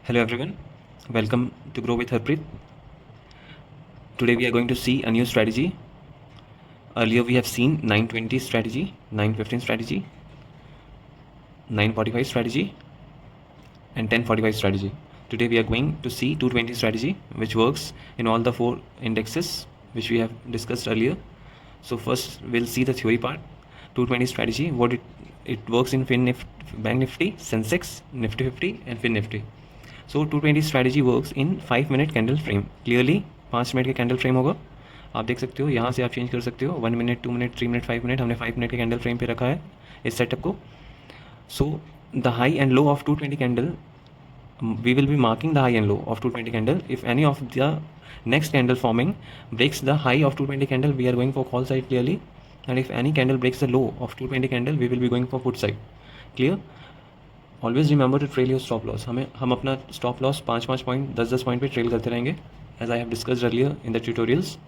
Hello everyone, welcome to Grow with Harpreet. Today we are going to see a new strategy. Earlier we have seen 920 strategy, 915 strategy, 945 strategy and 1045 strategy. Today we are going to see 220 strategy, which works in all the four indexes which we have discussed earlier. So first we'll see the theory part. 220 strategy, what it works in Bank Nifty, Sensex, Nifty 50 and Finnifty. So 220 strategy works in 5 minute candle frame. Clearly 5 minute का candle frame होगा. आप देख सकते हो, यहाँ से आप change कर सकते हो 1 मिनट, 2 मिनट, 3 मिनट, 5 मिनट. हमने 5 मिनट के कैंडल फ्रेम पे रखा है इस सेटअप को. So the high and low of 220 candle, we will be marking the high and low of 220 candle. If any of the next candle forming breaks the high of 220 candle, we are going for call side clearly, and if any candle breaks the low of 220 candle, we will be going for put side. Clear? Always remember to trail your stop loss. हम अपना stop loss 5 point 10 point पे trail करते रहेंगे, as I have discussed earlier in the tutorials.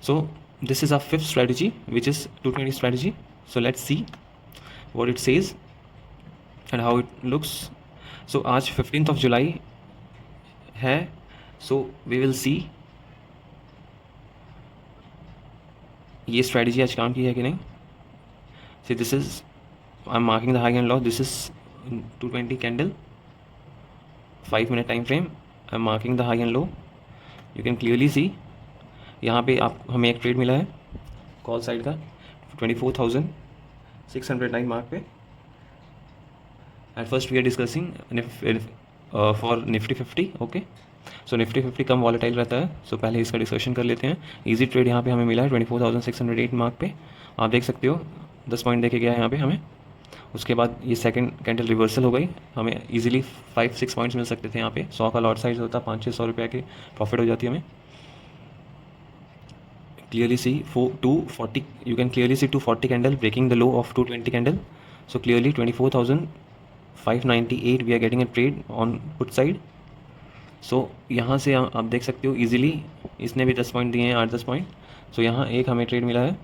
So this is our fifth strategy which is 220 strategy. So let's see what it says and how it looks. So आज 15th जुलाई है. सो we will सी ये strategy आज काम की है कि नहीं. See this is I am marking the high and loss. This is 220 candle, 5 minute time frame. I'm marking the high and low. You can clearly see यहाँ पे आप हमें एक ट्रेड मिला है कॉल साइड का 24,609 मार्क पे. At first we are discussing for Nifty 50. Okay, so Nifty 50 कम वॉलेटाइल रहता है. सो पहले इसका डिस्कशन कर लेते हैं. इजी ट्रेड यहाँ पे हमें मिला है 24,608 मार्क पे. आप देख सकते हो 10 पॉइंट देके गया है यहाँ पे हमें. उसके बाद ये सेकंड कैंडल रिवर्सल हो गई. हमें इजीली 5-6 पॉइंट्स मिल सकते थे यहाँ पे. 100 का लॉट साइज होता, 500-600 रुपये के प्रॉफिट हो जाती है हमें. Clearly see 240, you can clearly see 240 candle breaking the low of 220 candle. So clearly 24,598 we are getting a trade on put side. So यहाँ से आप देख सकते हो ईजिली इसने भी 10 पॉइंट दिए हैं, 8-10 पॉइंट. सो यहाँ एक हमें ट्रेड मिला है.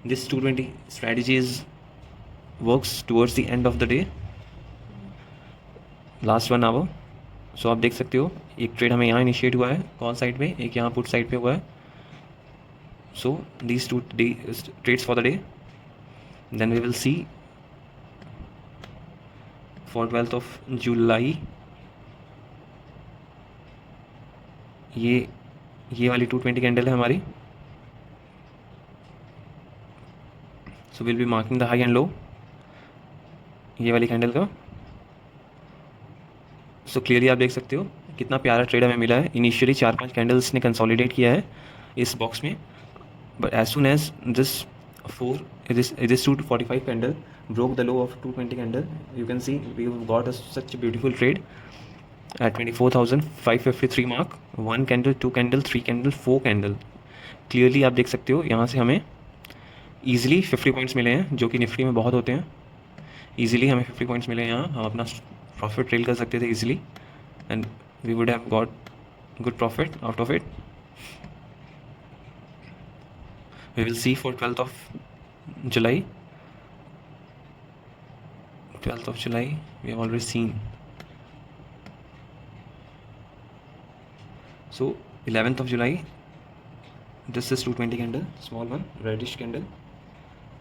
This 220 strategy is works towards the end of the day, last 1 hour. सो आप देख सकते हो एक ट्रेड हमें यहाँ इनिशिएट हुआ है कॉल साइड पे, एक यहाँ पुट साइड पे हुआ है. So these 2 trades for the day. Then we will see for 12th July ये वाली 220 कैंडल है हमारी. So will be marking the high and low ये वाली कैंडल का. सो क्लियरली आप देख सकते हो कितना प्यारा ट्रेड हमें मिला है. इनिशियली 4-5 कैंडल्स ने कंसोलिडेट किया है इस बॉक्स में, but as soon as this 245 candle broke the low of 220 candle, you can see we got such a beautiful trade at 24,553 mark. 1 candle, 2 candle, 3 candle, 4 candle. Clearly आप देख सकते हो यहाँ से हमें ईजिली 50 पॉइंट्स मिले हैं, जो कि निफ्टी में बहुत होते हैं. ईजिली हमें 50 पॉइंट्स मिले हैं यहाँ. हम अपना प्रॉफिट ट्रेल कर सकते थे easily, and we would have got good profit out of it. We will see for 12th July. 12th July we have already seen. So 11th July, this is 220 candle, small one, reddish candle,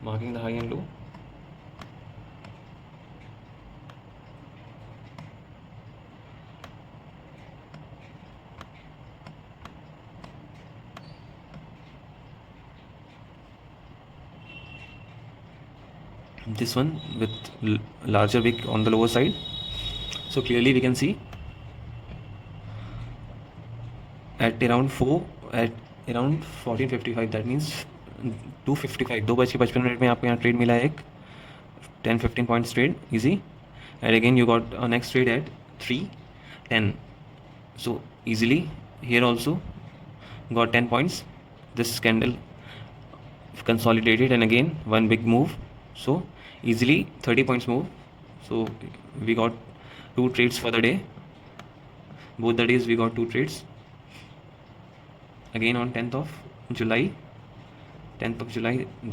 marking the high and low. This one with larger wick on the lower side. So clearly we can see at around 14:55, that means 2:55, 2:55 में आपको यहाँ trade मिला है एक 10-15 points trade easy. And again you got a next trade at 3:10. So easily here also got 10 points. This candle consolidated and again one big move, so easily 30 points move. So we got 2 trades for the day. Both the days we got 2 trades. Again on 10th July,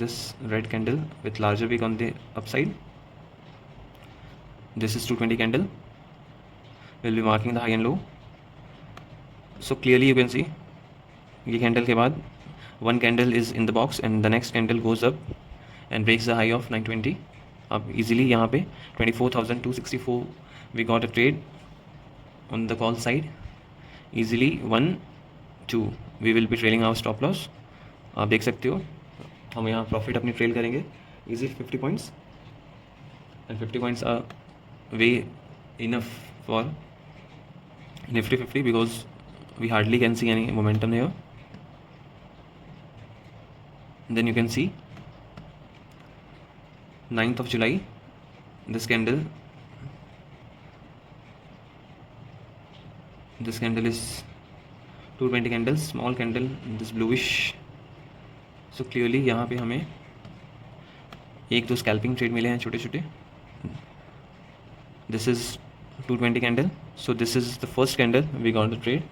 this red candle with larger wick on the upside. This is 220 candle. will be marking the high and low. So clearly you can see ये candle के बाद one candle is in the box and the next candle goes up and breaks the high of 920. अब easily यहाँ पे 24,264 we got a trade on the call side. Easily 1 2 we will be trailing our stop loss. आप देख सकते हो हम यहाँ profit अपनी ट्रेल करेंगे easy 50 points and 50 points are way enough for Nifty 50 because we hardly can see any momentum here. Then you can see 9th of July this candle is 220 candle, small candle, this bluish. So clearly यहाँ पे हमें एक दो scalping trade मिले हैं छोटे छोटे. This is 220 candle, so this is the first candle we got the trade.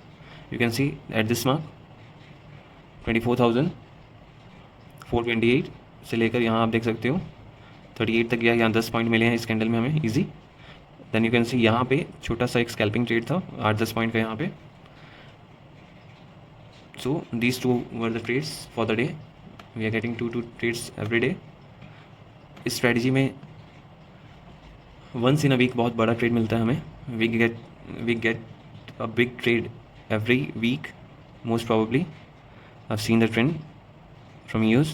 You can see at this mark 24,428 से लेकर यहाँ आप देख सकते हो 38 तक गया. यहाँ 10 पॉइंट मिले हैं इस कैंडल में हमें easy. Then you can see यहाँ पे छोटा सा एक स्कैल्पिंग ट्रेड था 8-10 पॉइंट का यहाँ पे. So these two were the trades for the day. We are getting 2 trades every day. इस स्ट्रेटजी में वंस इन अ वीक बहुत बड़ा ट्रेड मिलता है हमें. We get a big trade every week most probably. I've seen the trend from years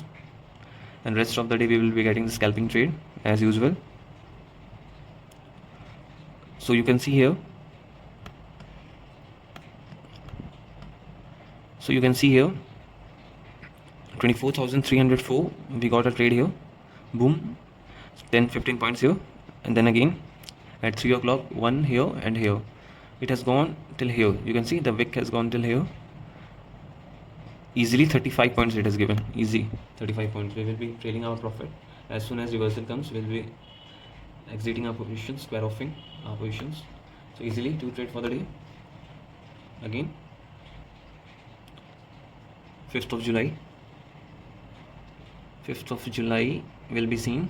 and rest of the day we will be getting the scalping trade as usual. So you can see here 24,304 we got a trade here, boom, 10-15 points here, and then again at 3 o'clock one here and here. It has gone till here. You can see the wick has gone till here. Easily 35 points it has given. Easy 35 points. We will be trailing our profit. As soon as reversal comes, we will be exiting our positions, square offing our positions. So easily 2 trade for the day. Again 5th of July. 5th of July will be seen.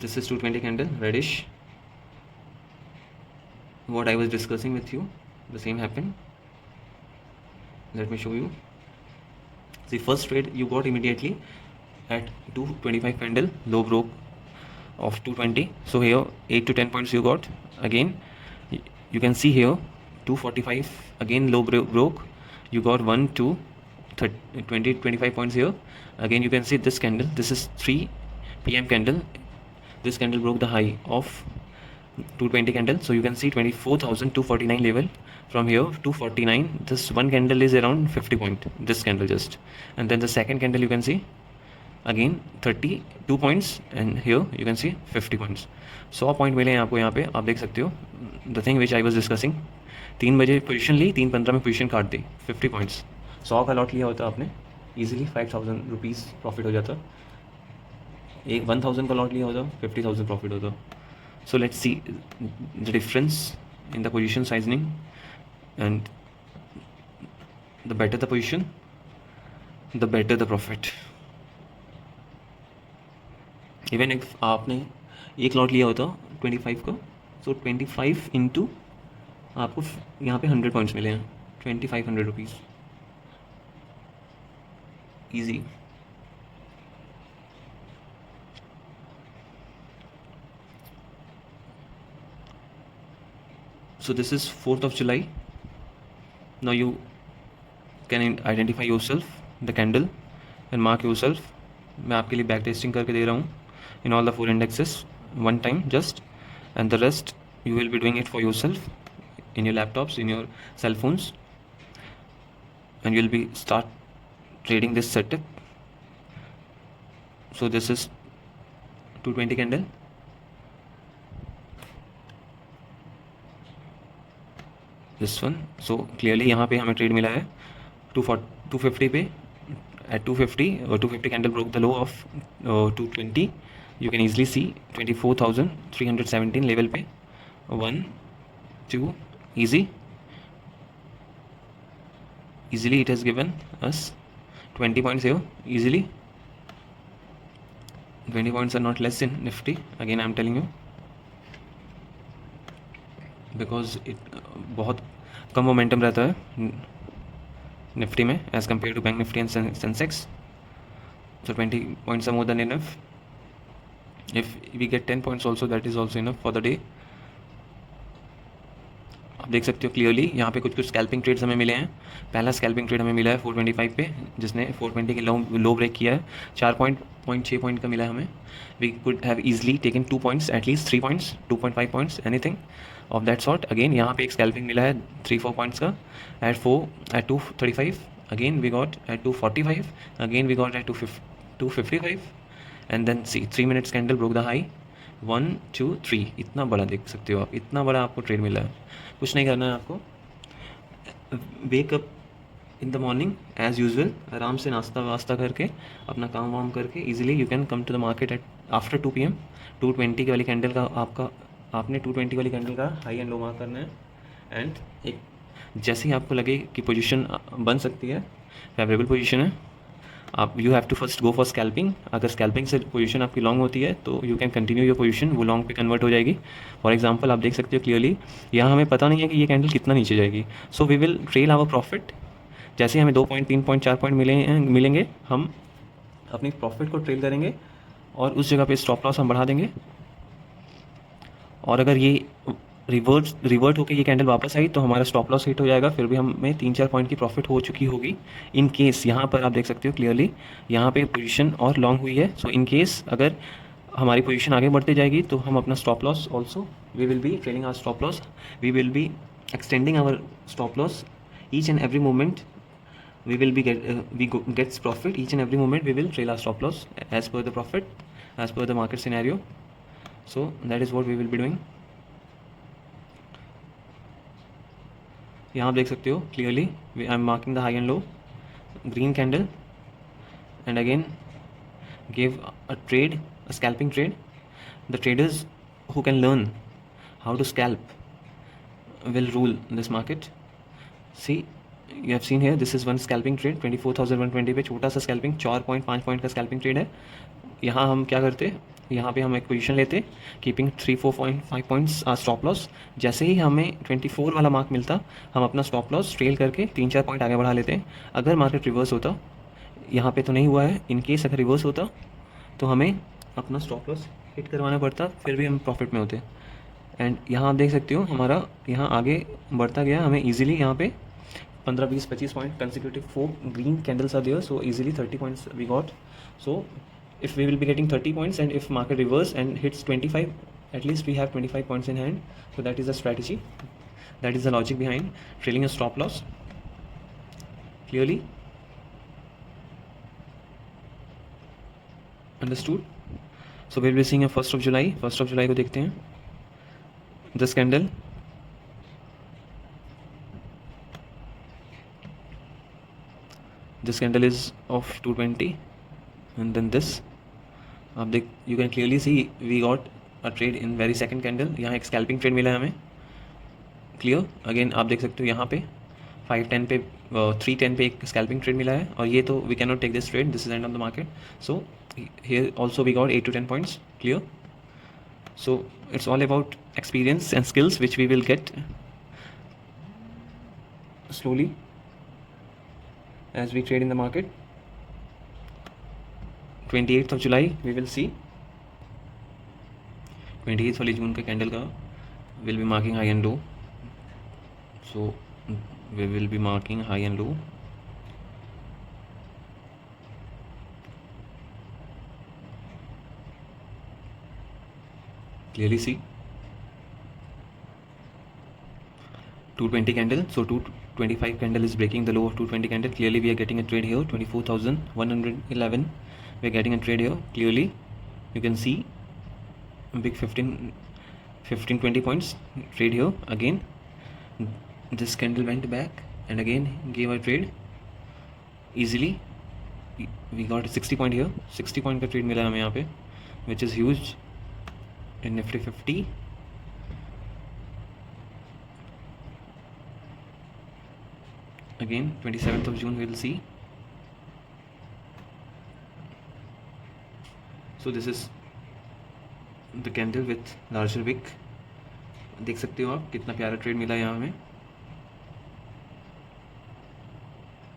This is 220 candle, reddish. What I was discussing with you, the same happened. Let me show you. The first trade you got immediately at 225 candle, low broke of 220. So here 8 to 10 points you got. Again you can see here 245 again low broke. You got 1 2 20 25 points here. Again you can see this candle. This is 3 PM candle. This candle broke the high of 220 candle. So you can see 24,249 level. From here 249, this one candle is around 50 point, this candle just. And then the second candle you can see again 32 points and here you can see 50 points. 100 point मिले हैं आपको यहाँ पे, आप देख सकते हो. The thing which I was discussing, 3 बजे पोजीशन ली, 3:15 में पोजीशन काट दी, 50 पॉइंट्स. 100 का लॉट लिया होता आपने ईजिली 5,000 रुपीज़ प्रॉफिट हो जाता. एक 1,000 का लॉट लिया होता 50,000 प्रॉफिट होता. So let's see the difference in the position sizing and the better the position the better the profit. Even if आपने एक लॉट लिया होता 25 का, सो 25 इंटू आपको यहाँ पे 100 पॉइंट्स मिले हैं, 2,500 rupees easy. So this is 4th of July. Now you can identify yourself the candle and mark yourself. मैं आपके लिए बैक टेस्टिंग करके दे रहा हूँ in all the 4 indexes one time just, and the rest you will be doing it for yourself in your laptops, in your cell phones, and you will be start trading this setup. So this is 220 candle. This one. So clearly यहाँ पे हमें trade मिला है 250 पे at 250 or 250 candle broke the low of 220. You can easily see 24,317 level पे 1 2 easily it has given us 20 points here easily. 20 points are not less in Nifty, again I am telling you. Because बहुत कम momentum रहता है Nifty में as compare to bank Nifty and Sensex. So 20 points are more than enough. If we get 10 points also, that is also enough for the day. आप देख सकते हो clearly यहाँ पे कुछ स्कैल्पिंग ट्रेड्स हमें मिले हैं. पहला स्कैल्पिंग ट्रेड हमें मिला है 425 पे, जिसने 420 के लो ब्रेक किया है. 4.6 पॉइंट का मिला है हमें. We could have easily taken 2 points, at least 3 points, 2.5 points, anything of that sort. Again यहाँ पे एक स्कैल्पिंग मिला है 3-4 पॉइंट्स का at 235. Again we got at 245. Again we got at 255. And then see 3 minutes candle broke the high 1 2 3. इतना बड़ा देख सकते हो आप, इतना बड़ा आपको ट्रेड मिला है. कुछ नहीं करना है आपको. Wake up in the morning as usual, आराम से नाश्ता वास्ता करके अपना काम वाम करके easily you can come to the market at after 2 PM. 220 वाली कैंडल का आपने 220 वाली कैंडल का हाई एंड लो मार्क करना है. एंड एक जैसे ही आपको लगे कि पोजीशन बन सकती है, फेवरेबल पोजीशन है, आप you have to first go for scalping. अगर स्कैल्पिंग से पोजीशन आपकी लॉन्ग होती है तो you can continue your position, वो लॉन्ग पे कन्वर्ट हो जाएगी. फॉर एग्जांपल आप देख सकते हो क्लियरली यहाँ हमें पता नहीं है कि ये कैंडल कितना नीचे जाएगी. So we will trail our profit. जैसे हमें 2 पॉइंट 3 पॉइंट 4 पॉइंट मिलेंगे, हम अपनी प्रॉफिट को ट्रेल करेंगे और उस जगह पे स्टॉप लॉस हम बढ़ा देंगे. और अगर ये रिवर्ट होकर ये कैंडल वापस आई तो हमारा स्टॉप लॉस हिट हो जाएगा, फिर भी हमें 3-4 पॉइंट की प्रॉफिट हो चुकी होगी. इन केस यहाँ पर आप देख सकते हो क्लियरली यहाँ पे पोजीशन और लॉन्ग हुई है. सो इन केस अगर हमारी पोजीशन आगे बढ़ते जाएगी तो हम अपना stop loss also we will be trailing our stop loss. We will be extending our stop loss each and every moment. we will be gets profit each and every moment. We will trail our stop loss as per the profit, as per the market scenario. So that is what we will be doing. यहाँ आप देख सकते हो clearly I am marking the high and low, green candle, and again gave a trade, a scalping trade. The traders who can learn how to scalp will rule this market. See, you have seen here, this is one scalping trade 24,120 पे छोटा सा scalping 4.5 point का scalping trade है. यहाँ हम क्या करते, यहाँ पे हम एक पोजीशन लेते, कीपिंग 3-4.5 पॉइंट्स स्टॉप लॉस. जैसे ही हमें 24 वाला मार्क मिलता हम अपना स्टॉप लॉस ट्रेल करके 3-4 पॉइंट आगे बढ़ा लेते. अगर मार्केट रिवर्स होता, यहाँ पे तो नहीं हुआ है, इन केस अगर रिवर्स होता तो हमें अपना स्टॉप लॉस हिट करवाना पड़ता, फिर भी हम प्रॉफिट में होते. एंड यहाँ आप देख सकते हो हमारा यहाँ आगे बढ़ता गया, हमें ईजिली यहाँ पे 15, 20, 25 point consecutive 4 green candles are there. So easily 30 points we got. So if we will be getting 30 points and if market reverse and hits 25, at least we have 25 points in hand. So that is the strategy, that is the logic behind trailing a stop loss. Clearly understood? So we'll be seeing a 1st of July. 1st of July को देखते हैं. This candle, this candle is of 220 and then this आप देख, you can clearly see we got a trade in very second candle. यहाँ एक scalping trade मिला है हमें, क्लियर. अगेन आप देख सकते हो यहाँ पे 510 पे 310 पे एक स्कैल्पिंग ट्रेड मिला है. और ये तो we can not take this trade, this is end of the market. So here also we got 8 to 10 points, clear. So it's all about experience and skills which we will get slowly as we trade in the market. 28th of July we will see. 28th वाली जून का candle का will be marking high and low. So we will be marking high and low. Clearly see 220 candle. So 225 candle is breaking the low of 220 candle. Clearly we are getting a trade here 24,111. we are getting a trade here. Clearly you can see a big 15-20 points trade here. Again this candle went back and again gave a trade easily. We got 60 point here. 60 point का trade मिला हमें यहाँ पे, which is huge in Nifty 50. Again 27th of June we will see. So this is the candle with larger wick. देख सकते हो आप कितना प्यारा ट्रेड मिला यहाँ हमें।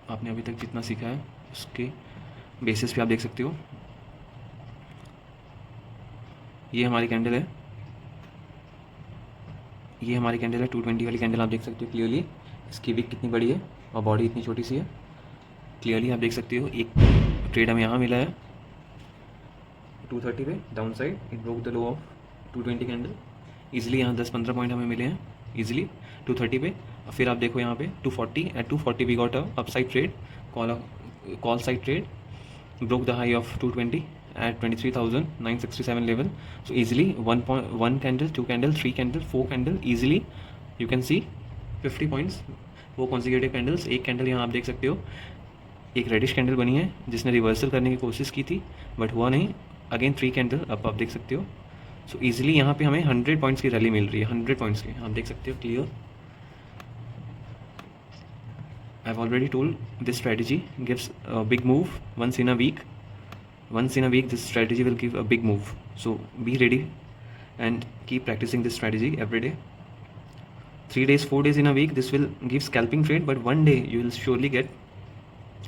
आपने अभी तक जितना सीखा है उसके बेसिस पे आप देख सकते हो। ये हमारी कैंडल है, ये हमारी कैंडल है 220 वाली कैंडल। आप देख सकते हो क्लियरली इसकी विक कितनी बड़ी है और बॉडी इतनी छोटी सी है। क्लियरली आप देख सकते हो एक ट्रेड हमें यहाँ मिला है 230 पे down side, it broke the low of 220 candle. Easily यहाँ 10-15 पॉइंट हमें मिले हैं ईजिली 230 पे। और फिर आप देखो यहाँ पे 240, at 240 we got a upside trade, call side trade, broke the high of 220 at 23,967 level. So easily 1 candle, 2 candle, 3 candle, 4 candle, easily you can see 50 points, 4 consecutive candles। एक कैंडल यहाँ आप देख सकते हो एक रेडिश कैंडल बनी है जिसने रिवर्सल करने की कोशिश की थी बट हुआ नहीं। अगेन 3 कैंडल अब आप देख सकते हो। सो ईजिली यहाँ पे हमें 100 पॉइंट्स की रैली मिल रही है, 100 पॉइंट्स की आप देख सकते हो clear. I've already told this strategy gives a big move once in a week. Once in a week, this strategy will give a big move. So be ready and keep practicing this strategy every day. 3 days, 4 days in a week, this will give scalping trade, but one day you will surely get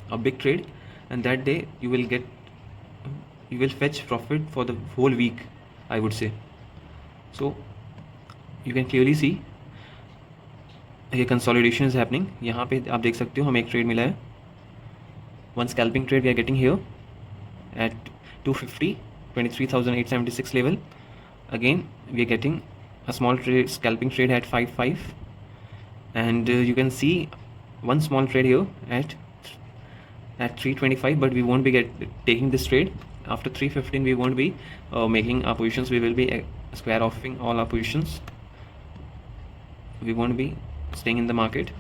a big trade, and that day you will fetch profit for the whole week, I would say. So you can clearly see ये consolidation is happening. यहाँ पे आप देख सकते हो हमें एक trade मिला है, one scalping trade we are getting here at 250, 23,876 level. Again we are getting a small trade, scalping trade at 55 and you can see one small trade here at 325, but we won't be taking this trade. After 315 we won't be making our positions, we will be square offing all our positions, we won't be staying in the market.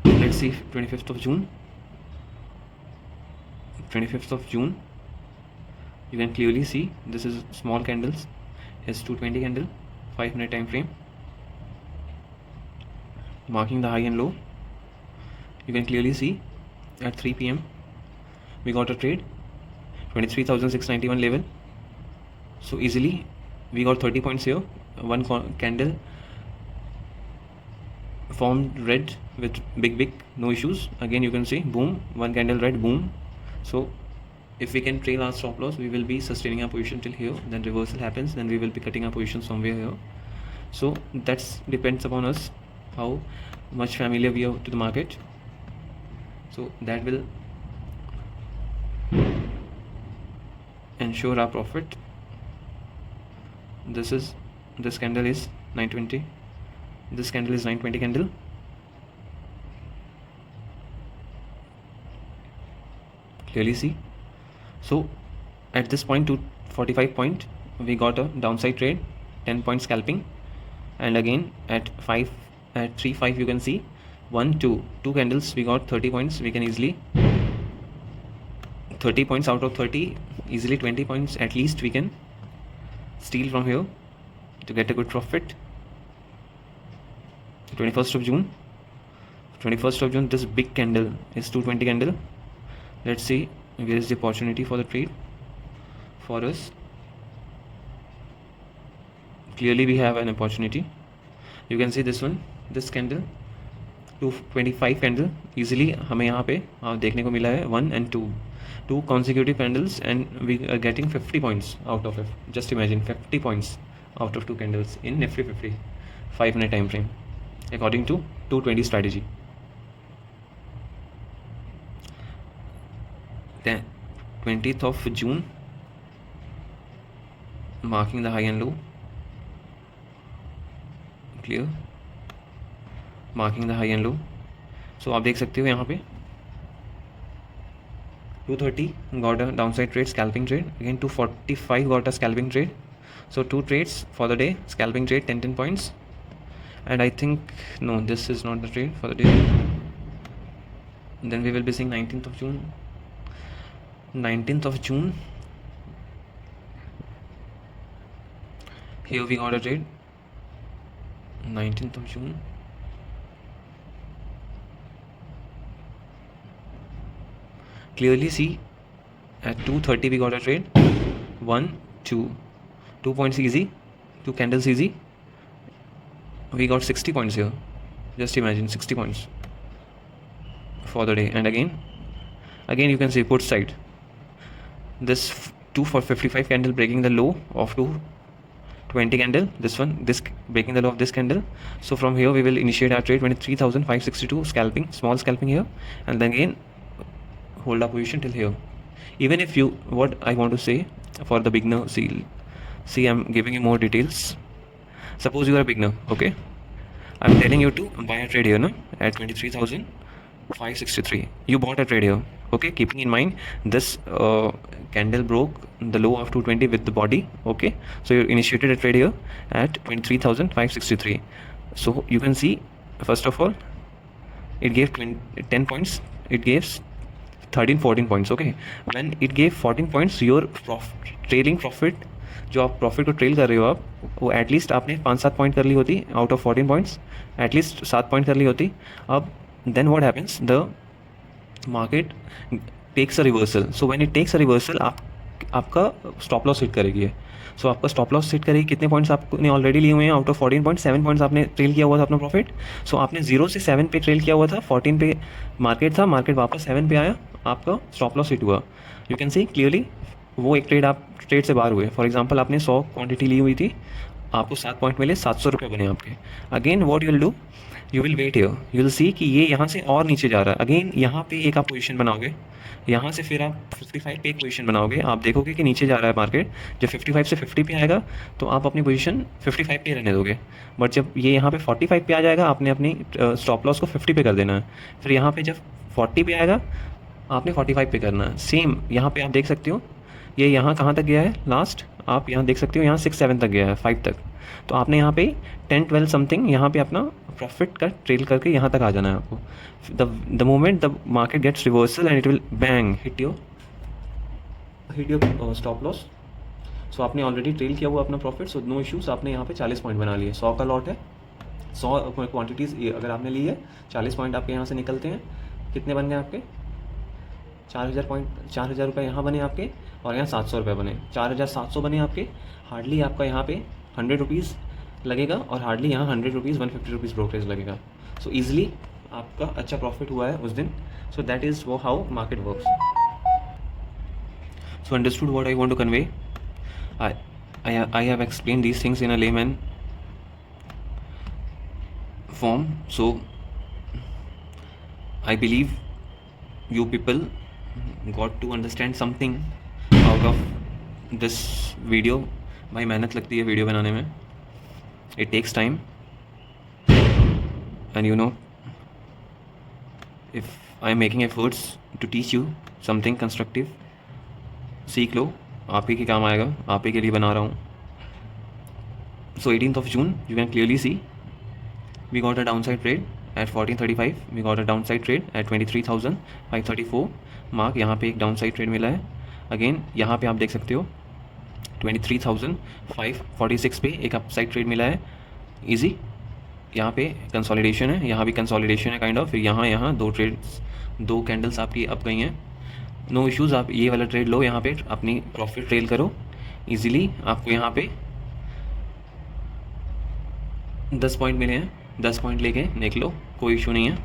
Let's see 25th of June. 25th of June, you can clearly see this is small candles, is 220 candle, 5-minute time frame, marking the high and low. You can clearly see at 3 p.m. we got a trade 23,691 level. So easily we got 30 points here. One candle formed red with big no issues. Again you can see boom, one candle red, boom. So if we can trail our stop loss, we will be sustaining our position till here, then reversal happens, then we will be cutting our position somewhere here. So that's depends upon us how much familiar we are to the market, so that will ensure our profit. This candle is 920, this candle is 920 candle. Clearly see. So at this point 245 point we got a downside trade, 10 point scalping, and again at 3.5 you can see 2 candles, we got 30 points. We can easily 30 points out of 30, easily 20 points at least we can steal from here to get a good profit. 21st of June, this big candle is 220 candle. Let's see where is the opportunity for the trade for us. Clearly we have an opportunity. You can see this one, this candle 225 candle easily हमें यहाँ पे देखने को मिला है 1 and 2 consecutive candles, and we are getting 50 points out of it. Just imagine 50 points out of 2 candles in Nifty 50 5-minute time frame according to 220 strategy. Then 20th of June, marking the high and low, clear, marking the high and low. So आप देख सकते हो यहाँ पे 230 got a downside trade, scalping trade. Again 245 got a scalping trade. So 2 trades for the day, scalping trade 10 points. And I think no, this is not the trade for the day. Then we will be seeing 19th of June. 19th of June, here we got a trade. 19th of June, clearly see at 230 we got a trade. 1 2 2 points easy, 2 candles easy. we got 60 points here. Just imagine 60 points for the day. And again you can see put side, this 2 for 55 candle breaking the low of 220 candle, this breaking the low of this candle. So from here we will initiate our trade 23,562 scalping, small scalping here, and then again hold our position till here. Even if you, what I want to say for the beginner, see I'm giving you more details. Suppose you are a beginner, okay, I'm telling you to buy a trade here, no, at 23,563. You bought a trade here, okay, keeping in mind this candle broke the low of 220 with the body, okay. So you initiated a trade here at 23,563. So you can see, first of all, it gave 10 points, it gives 13-14 points, okay. When it gave 14 points, your trailing profit, जो आप profit को trail कर रहे हो आप, वो at least आपने 5-7 point कर ली होती out of 14 points, at least 7 point कर ली होती. अब then what happens, the market takes a reversal. So when it takes a reversal, आपका स्टॉप लॉस हिट करेगी है. सो आपका स्टॉप लॉस हिट करेगी. कितने पॉइंट्स आपने ऑलरेडी लिए हुए हैं आउट ऑफ 14 पॉइंट, 7 पॉइंट्स आपने ट्रेल किया हुआ था अपना प्रॉफिट. सो आपने 0 से 7 पे ट्रेल किया हुआ था, 14 पे मार्केट था, मार्केट वापस 7 पे आया, आपका स्टॉप लॉस हिट हुआ. यू कैन सी क्लियरली वो एक ट्रेड आप ट्रेड से बाहर हुए. फॉर एग्जांपल आपने 100 क्वांटिटी ली हुई थी, आपको 7 पॉइंट मिले, 700 रुपये बने आपके. Again what you will do, you will wait here, you will see कि ये यहाँ से और नीचे जा रहा है. अगेन यहाँ पे एक आप पोजीशन बनाओगे, यहाँ से फिर आप 55 पे एक पोजीशन बनाओगे. आप देखोगे कि नीचे जा रहा है मार्केट, जब 55 से 50 पे आएगा तो आप अपनी पोजीशन 55 पे रहने दोगे. बट जब ये यहाँ पे 45 पे आ जाएगा, आपने अपनी स्टॉप लॉस को 50 पे कर देना है. फिर यहाँ पे जब 40 पे आएगा, आपने 45 पे करना है. सेम यहाँ पे आप देख सकते हो, ये यहाँ कहाँ तक गया है लास्ट, आप यहाँ देख सकते हो, यहाँ 6-7 तक गया है, 5 तक. तो आपने यहाँ पे 10-12 समथिंग यहाँ पे अपना प्रॉफिट का ट्रेल करके यहाँ तक आ जाना है आपको. The moment the market gets reversal and it will bang hit your stop loss. So आपने ऑलरेडी ट्रेल किया हुआ अपना प्रॉफिट, सो नो इश्यूज. आपने यहाँ पे 40 पॉइंट बना लिए. 100 का लॉट है, 100 क्वान्टिटीज़ अगर आपने ली है, 40 पॉइंट आपके यहाँ से निकलते हैं. कितने बन गए आपके? 4,000 रुपये यहाँ बने आपके, और यहाँ 700 रुपये बने. 4,700 बने आपके. हार्डली आपका यहाँ पे 100 रुपीज़ लगेगा, और हार्डली यहाँ 100 रुपीज़ 150 रुपीज़ ब्रोकरेज लगेगा. सो ईजिली आपका अच्छा प्रॉफिट हुआ है उस दिन. सो दैट इज़ वो how market works. So understood what I want to convey. I have explained these things in a layman form. So I believe you people got to understand something out of this video. भाई मेहनत लगती है video बनाने में, it takes time, and you know, if I am making efforts to teach you something constructive, सीख लो, आप ही के काम आएगा, आप ही के लिए बना रहा हूँ. So 18th of June, you can clearly see we got a downside trade at 1435. we got a downside trade at 23,534 mark. यहाँ पे एक डाउनसाइड ट्रेड मिला है. अगेन यहाँ पे आप देख सकते हो 23,546 पे एक अपसाइड ट्रेड मिला है. इजी. यहाँ पे कंसोलिडेशन है, यहाँ भी कंसोलिडेशन है काइंड ऑफ. फिर यहाँ दो कैंडल्स आपकी अप गई हैं. No issues. आप ये वाला ट्रेड लो, यहाँ पे अपनी प्रॉफिट ट्रेल करो ईजिली. आपको यहाँ पे 10 पॉइंट मिले हैं, 10 पॉइंट लेके निकलो, कोई इशू नहीं है.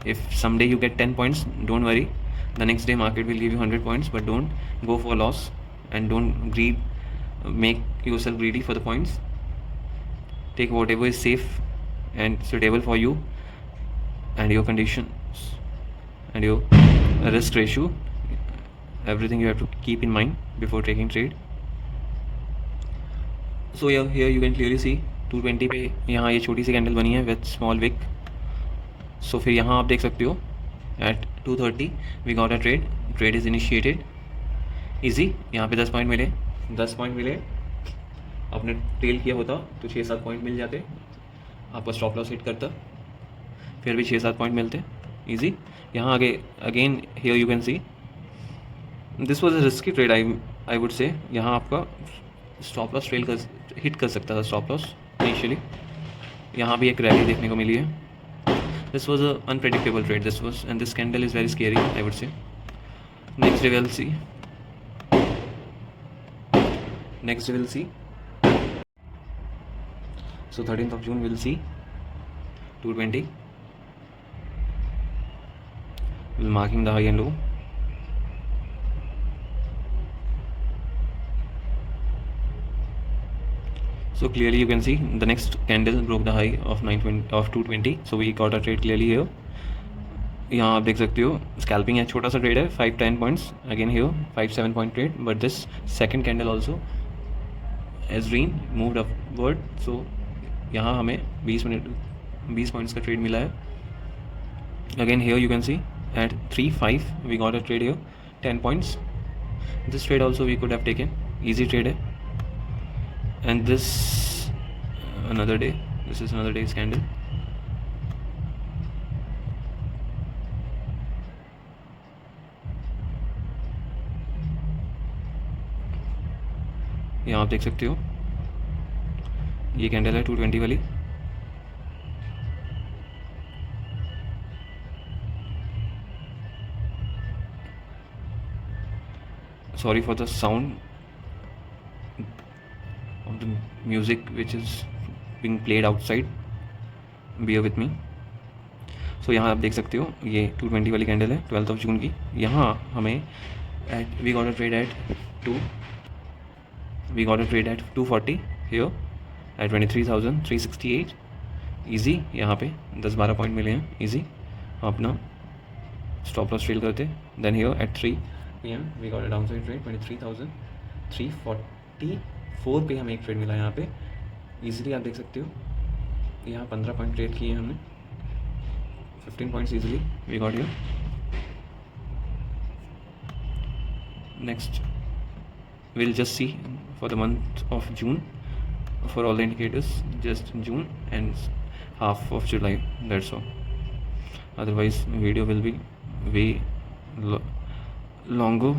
If someday you get 10 points, don't worry. The next day market will give you 100 points, but don't go for loss and don't make yourself greedy for the points. Take whatever is safe and suitable for you and your conditions and your risk ratio. Everything you have to keep in mind before taking trade. So here you can clearly see 220 पे यहाँ ये छोटी सी candle बनी है with small wick. सो फिर यहाँ आप देख सकते हो at 230 we got a trade is initiated. Easy. यहाँ पे 10 पॉइंट मिले. आपने ट्रेल किया होता तो 6-7 पॉइंट मिल जाते, आपका स्टॉप लॉस हिट करता, फिर भी 6-7 पॉइंट मिलते. ईजी. यहाँ आगे again here you can see this was a risky trade I would say. यहाँ आपका स्टॉप लॉस हिट कर सकता था स्टॉप लॉस इनिशियली. यहाँ भी एक रैली देखने को मिली है. This was a unpredictable trade. And this candle is very scary, I would say. Next day we'll see. next we'll see, so 13th of June we'll see 220, we'll marking the high and low. So clearly you can see the next candle broke the high of 220, so we got a trade clearly here. यहाँ आप देख सकते हो scalping है, छोटा सा trade है, 5-10 points, again here 5-7 point trade, but this second candle also as green moved upward, so यहाँ हमें 20 पॉइंट्स का ट्रेड मिला है. Again here you can see at 3-5 we got a trade here 10 points. This trade also we could have taken, easy trade है. And this another day, this is another day's candle. यहाँ आप देख सकते हो ये candle है 220 वाली. Sorry for the sound of the music which is being played outside, bear with me. So यहाँ आप देख सकते हो ये 220 वाली कैंडल है 12th ऑफ जून की. यहाँ हमें we got a trade at 240 here at 23,368 easy. यहाँ पे 10-12 पॉइंट मिले हैं easy. हम अपना स्टॉप लॉस ट्रेल करते. Then here at 3 PM we got a downside trade 23,344 पे हमें एक ट्रेड मिला यहाँ पे easily. आप देख सकते हो यहाँ 15 पॉइंट ट्रेड किए हमने, 15 points easily we got here. Next we'll just see for the month of June for all the indicators, just June and half of July, that's all. Otherwise video will be way longer.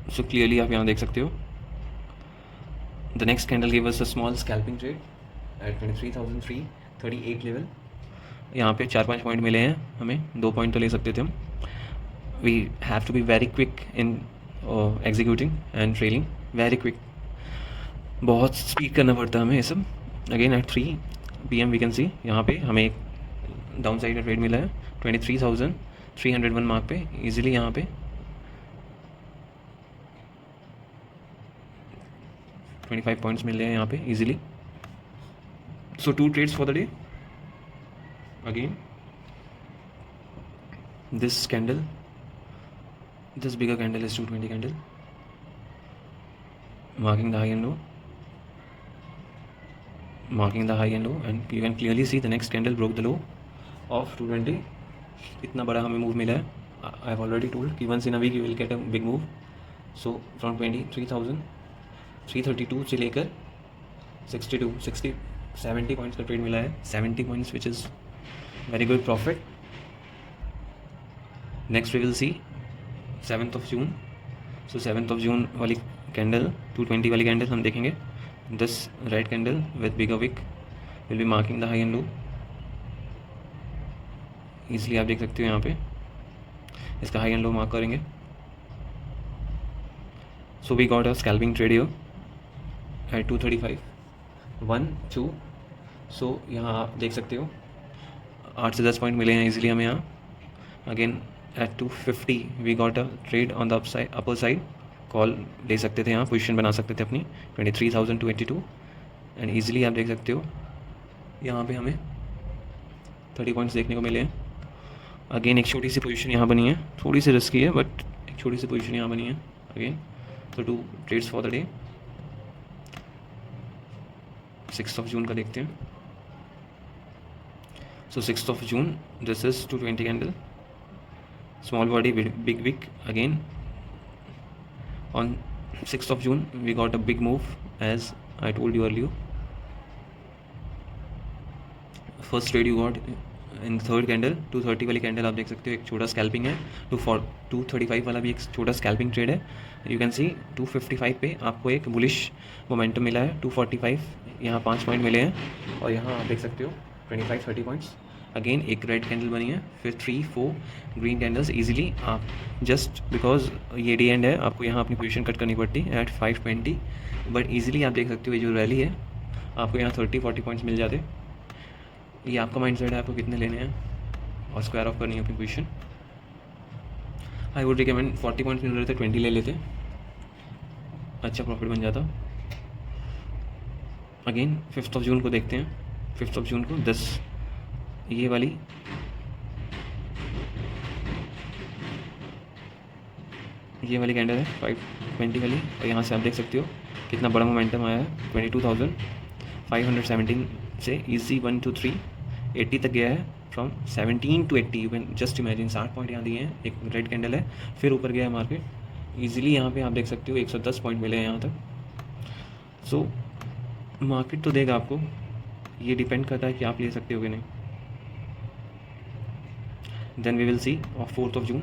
So clearly आप यहाँ देख सकते हो the next candle gave us a small scalping trade at 23,338 level. यहाँ पे 4-5 point मिले हैं हमें, 2 पॉइंट तो ले सकते थे हम. We have to be very quick in executing and trailing, very quick. बहुत स्पीड करना पड़ता है हमें ये सब. Again at 3 PM we can see यहाँ पे हमें एक डाउन साइड का ट्रेड मिला है 23,301 मार्क पे इजीली. यहाँ पे 25 पॉइंट्स मिल रहे हैं यहाँ पे easily. So 2 trades for the day. Again this candle, this bigger candle is 220 candle marking the high and low, marking the high and low, and you can clearly see the next candle broke the low of 220. इतना बड़ा हमें move मिला है. I have already told कि once in a week you will get a big move. So from 23,332 से लेकर 70 points का trade मिला है, 70 points which is very good profit. Next we will see 7th of June. So 7th of June वाली candle 220 वाली candle हम देखेंगे. This red candle with bigger wick will be marking the high and low. इसलिए आप देख सकते हो यहाँ पे इसका हाई एंड लो मार्क करेंगे. So we got a scalping trade here at 235 1 2. सो यहाँ आप देख सकते हो 8 से 10 पॉइंट मिले हैं इजीली हमें यहाँ. Again at 250 we got a trade on the upper side, call ले सकते थे, यहाँ पोजीशन बना सकते थे अपनी 23,282 एंड ईजिली आप देख सकते हो यहाँ पे हमें 30 पॉइंट्स देखने को मिले हैं. अगेन एक छोटी सी पोजीशन यहाँ बनी है, थोड़ी सी रिस्की है बट एक छोटी सी पोजीशन यहाँ बनी है. अगेन तो 2 trades for the day. 6th of June का देखते हैं. So 6th of June this is 220 candle, small body big wick. Again on 6th of June we got a big move as I told you earlier. First trade you got in third candle 230 वाली candle आप देख सकते हो एक छोटा scalping है. 235 वाला भी एक छोटा स्कैल्पिंग ट्रेड है. यू कैन सी 255 पे आपको एक बुलिश मोमेंटम मिला है. 245 यहाँ 5 पॉइंट मिले हैं और यहाँ आप देख सकते हो 25-30 पॉइंट्स. अगेन एक रेड कैंडल बनी है, फिर 3-4 ग्रीन कैंडल्स। इजीली आप जस्ट बिकॉज ये डी एंड है, आपको यहाँ अपनी पोजीशन कट करनी पड़ती है एट 520, बट इजीली आप देख सकते हो ये जो रैली है आपको यहाँ 30-40 पॉइंट्स मिल जाते। ये आपका माइंड सेट है, आपको कितने लेने हैं और स्क्वायर ऑफ करनी है अपनी position. I would recommend 40 points मिल रहे थे 20 ले लेते, अच्छा प्रॉफिट बन जाता। अगेन 5 जून को देखते हैं, 5 जून को 10 ये वाली कैंडल है 520 वाली, और यहाँ से आप देख सकते हो कितना बड़ा मोमेंटम आया है। 22,517 से इजी 1 2 3 80 तक गया है, from 17 to 80। You can just imagine 60 point यहाँ दिए हैं, एक रेड कैंडल है, फिर ऊपर गया है मार्केट ईजिली। यहाँ पे आप देख सकते हो 110 पॉइंट मिले हैं यहाँ तक। सो मार्केट तो देगा आपको, ये डिपेंड करता है कि आप ले सकते हो कि नहीं। Then we will see of 4 June.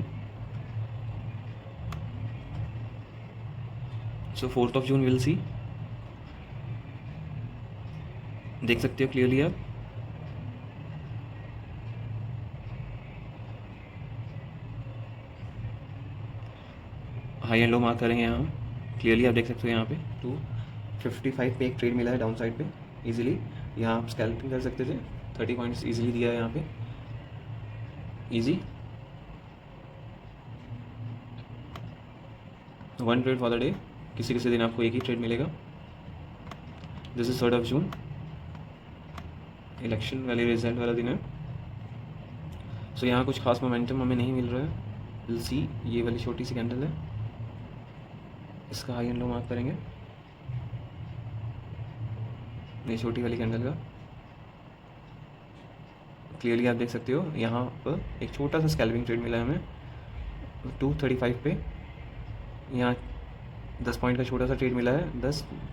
So 4 June will see, देख सकते हो क्लियरली आप हाई एंड लो मार्क करेंगे यहाँ हम, क्लियरली आप देख सकते हो यहाँ पे 255 पे एक ट्रेड मिला है डाउन साइड पे इजीली। यहाँ आप स्कैल्पिंग कर सकते थे, 30 पॉइंट्स इजीली दिया है यहाँ पे easy. 1 trade for the day, किसी किसी दिन आपको एक ही ट्रेड मिलेगा। दिस इज 3 जून, इलेक्शन वाले रिजल्ट वाला दिन है। सो यहाँ कुछ खास मोमेंटम हमें नहीं मिल रहा है। विल सी, ये वाली छोटी सी कैंडल है, इसका हाई एंड लो मार्क करेंगे, ये छोटी वाली कैंडल का क्लियरली आप देख सकते हो। यहाँ पर एक छोटा सा स्कैल्पिंग ट्रेड मिला है हमें 235 पे, यहाँ 10 पॉइंट का छोटा सा ट्रेड मिला है,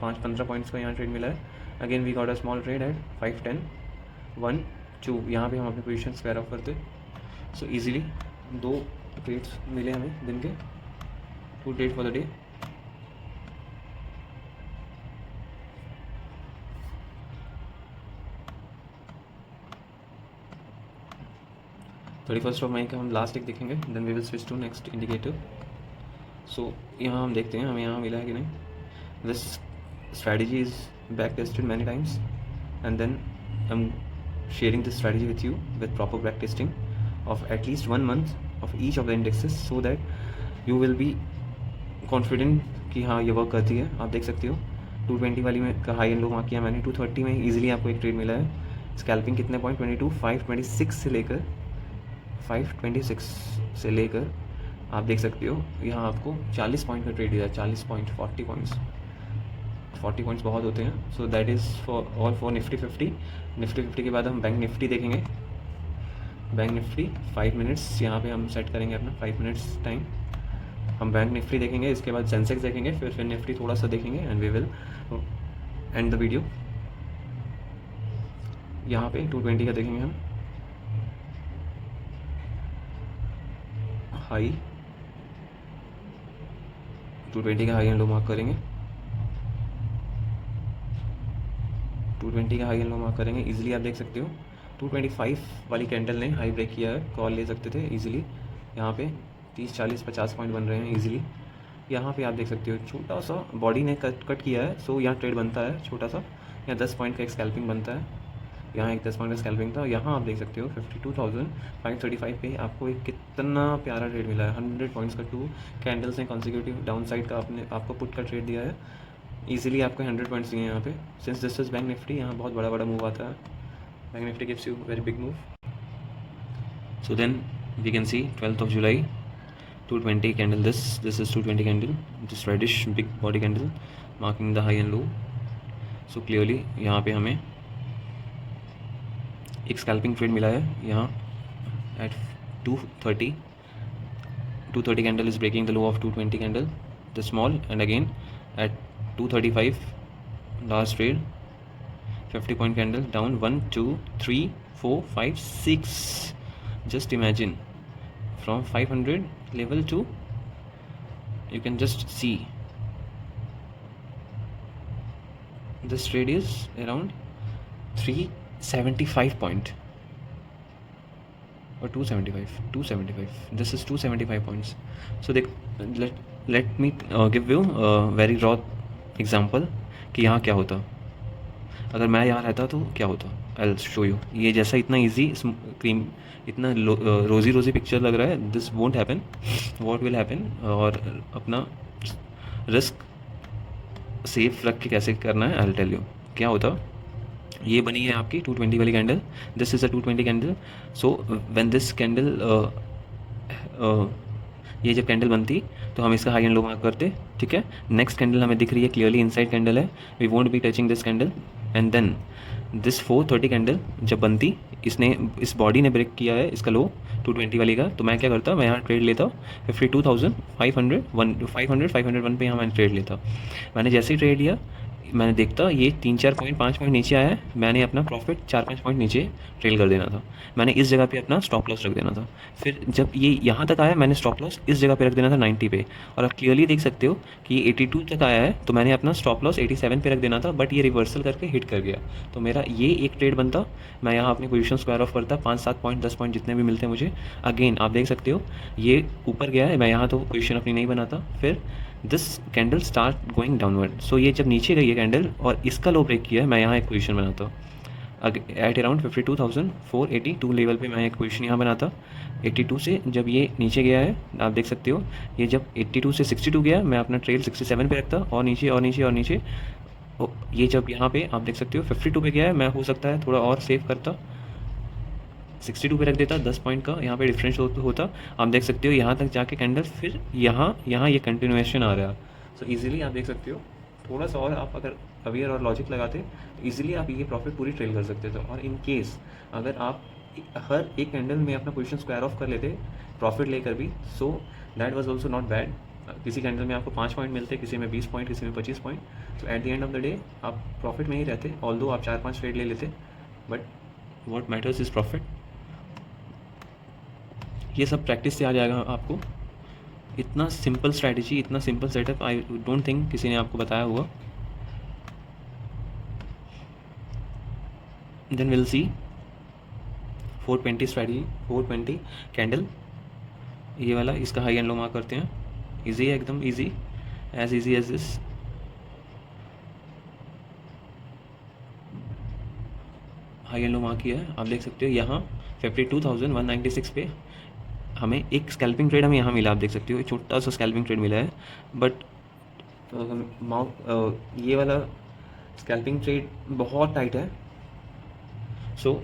15 पॉइंट्स का यहाँ ट्रेड मिला है। Again we got a small trade at 510 1 2, यहाँ पे हम अपनी पोजीशन स्क्वायर ऑफ करते। सो इजीली 2 ट्रेड्स मिले हमें दिन के, 2 trade for the day. First of May का हम लास्ट एक देखेंगे, then we will switch to next indicator. So यहाँ हम देखते हैं हमें यहाँ मिला है कि नहीं। This strategy is back tested many times and then I am sharing this strategy with you with proper back testing of at least 1 month of each of the indexes, so that you will be confident कि हाँ ये work करती है। आप देख सकते हो 220 वाली में का हाई एंड लो मार्क किया मैंने, 230 में ईजिली आपको एक ट्रेड मिला है। स्कैल्पिंग कितने पॉइंट 526 से लेकर 526 से लेकर आप देख सकते हो यहाँ आपको 40 पॉइंट का ट्रेड दिया है, 40 पॉइंट 40 पॉइंट्स बहुत होते हैं। सो that is for all for Nifty 50। Nifty 50 के बाद हम बैंक निफ्टी देखेंगे। बैंक निफ्टी 5 मिनट्स यहाँ पे हम सेट करेंगे अपना 5 मिनट्स टाइम, हम बैंक निफ्टी देखेंगे, इसके बाद सेंसेक्स देखेंगे, फिर निफ्टी थोड़ा सा देखेंगे and we will end the video. यहाँ पे 220 का देखेंगे हम हाई, 220 का हाई एंड लो मार्क करेंगे, 220 का हाई एंड लो मार्क करेंगे। इजीली आप देख सकते हो 225 वाली कैंडल ने हाई ब्रेक किया है, कॉल ले सकते थे इजीली। यहाँ पे 30 40 50 पॉइंट बन रहे हैं इजीली। यहाँ पे आप देख सकते हो छोटा सा बॉडी ने कट किया है, सो यहाँ ट्रेड बनता है छोटा सा, यहाँ 10 पॉइंट का एक स्कैल्पिंग बनता है, यहाँ एक 10 पॉइंट का स्कैल्पिंग था। यहाँ आप देख सकते हो 52,535 पे आपको एक कितना प्यारा ट्रेड मिला है, 100 पॉइंट्स का 2 कैंडल्स ने कॉन्सिक्यूटिव डाउन साइड का आपको पुट का ट्रेड दिया है। इजीली आपको 100 पॉइंट्स दिए हैं यहाँ पे। Since this is bank Nifty, यहाँ बहुत बड़ा मूव आता है, bank Nifty gives you very big move. So then we can see 12th July 220 candle, this is 220 candle, this reddish big body candle marking the high and low। so clearly यहाँ पे हमें एक scalping trade मिला है यहाँ at 230 candle is breaking the low of 220 candle, the small, and again at 235 last trade 50 point candle down 1 2 3 4 5 6, just imagine from 500 level to, you can just see this trade is around 375 point, और 275, this is 275 points. सो देख, let me give you very raw example कि यहाँ क्या होता. अगर मैं यहाँ रहता तो क्या होता. I will show you. ये जैसा इतना इजी क्रीम, इतना रोज़ी रोज़ी पिक्चर लग रहा है, this won't happen. What will happen, और अपना रिस्क सेफ रख के कैसे करना है, आई विल टेल यू. क्या होता, ये बनी है आपकी 220 वाली candle. This is a 220 candle. So when this candle, ये जब कैंडल बनती तो हम इसका हाई एंड लो मार्क करते. ठीक है. नेक्स्ट कैंडल हमें दिख रही है क्लियरली इनसाइड कैंडल है. We won't be touching this candle. And then this 430 candle जब बनती, इसने, इस बॉडी ने ब्रेक किया है इसका लो 220 वाली का. तो मैं क्या करता, मैं यहाँ ट्रेड लेता 52,501 पे. यहाँ मैंने ट्रेड लेता. मैंने जैसे ही ट्रेड लिया, मैंने देखता ये 3-4 पॉइंट 5 पॉइंट नीचे आया है, मैंने अपना प्रॉफिट 4-5 पॉइंट नीचे ट्रेल कर देना था. मैंने इस जगह पे अपना स्टॉप लॉस रख देना था. फिर जब ये यहाँ तक आया, मैंने स्टॉप लॉस इस जगह पे रख देना था 90 पे. और आप क्लियरली देख सकते हो कि ये 82 तक आया है, तो मैंने अपना स्टॉप लॉस 87 पे रख देना था. बट ये रिवर्सल करके हिट कर गया, तो मेरा ये एक ट्रेड बनता. मैं यहाँ अपनी पोजीशन स्क्वायर ऑफ करता, 5-7 पॉइंट 10 पॉइंट जितने भी मिलते हैं मुझे. अगेन आप देख सकते हो ये ऊपर गया है, मैं यहाँ तो पोजीशन अपनी नहीं बनाता. फिर this candle start going downward. So ये जब नीचे गई है कैंडल और इसका लो ब्रेक किया है, मैं यहाँ एक पोजीशन बनाता हूँ. एट अराउंड 52,482 लेवल पे मैं एक पोजीशन यहाँ बनाता. 82 से जब ये नीचे गया है, आप देख सकते हो, ये जब 82 से 62 गया, मैं अपना ट्रेल 67 पे रखता, और नीचे और नीचे और नीचे. ये जब यहाँ पे आप देख सकते हो 52 पे गया है, मैं हो सकता है थोड़ा और सेव करता, 62 पे रख देता. 10 पॉइंट का यहाँ पे डिफरेंस होता. आप देख सकते हो यहाँ तक जाके कैंडल, फिर यहाँ ये कंटिन्यूएशन आ रहा है. सो इजीली आप देख सकते हो, थोड़ा सा और आप अगर अवेयर और लॉजिक लगाते तो ईजिली आप ये प्रॉफिट पूरी ट्रेल कर सकते थे. और इन केस अगर आप हर एक कैंडल में अपना पोजीशन स्क्वायर ऑफ कर लेते प्रॉफिट लेकर भी, so that was also not bad. किसी कैंडल में आपको 5 पॉइंट मिलते, किसी में 20 पॉइंट, किसी में 25 पॉइंट. तो at the end of the day आप प्रॉफिट में ही रहते, ऑल्दो आप 4-5 ट्रेड ले लेते. But what matters is profit. ये सब प्रैक्टिस से आ जाएगा आपको. इतना सिंपल स्ट्रैटेजी, इतना simple setup I don't think किसी ने आपको बताया होगा. Then will see 420 strategy, 420 candle, ये वाला, इसका हाई एंड लो मार्क करते हैं. इजी है, एकदम easy, as easy as this. High and low mark किया है, आप देख सकते हो. यहाँ 52,196 पे हमें एक स्कैल्पिंग ट्रेड हमें यहाँ मिला. आप देख सकते हो छोटा सा स्कैल्पिंग ट्रेड मिला है. बट ये वाला स्कैल्पिंग ट्रेड बहुत टाइट है. सो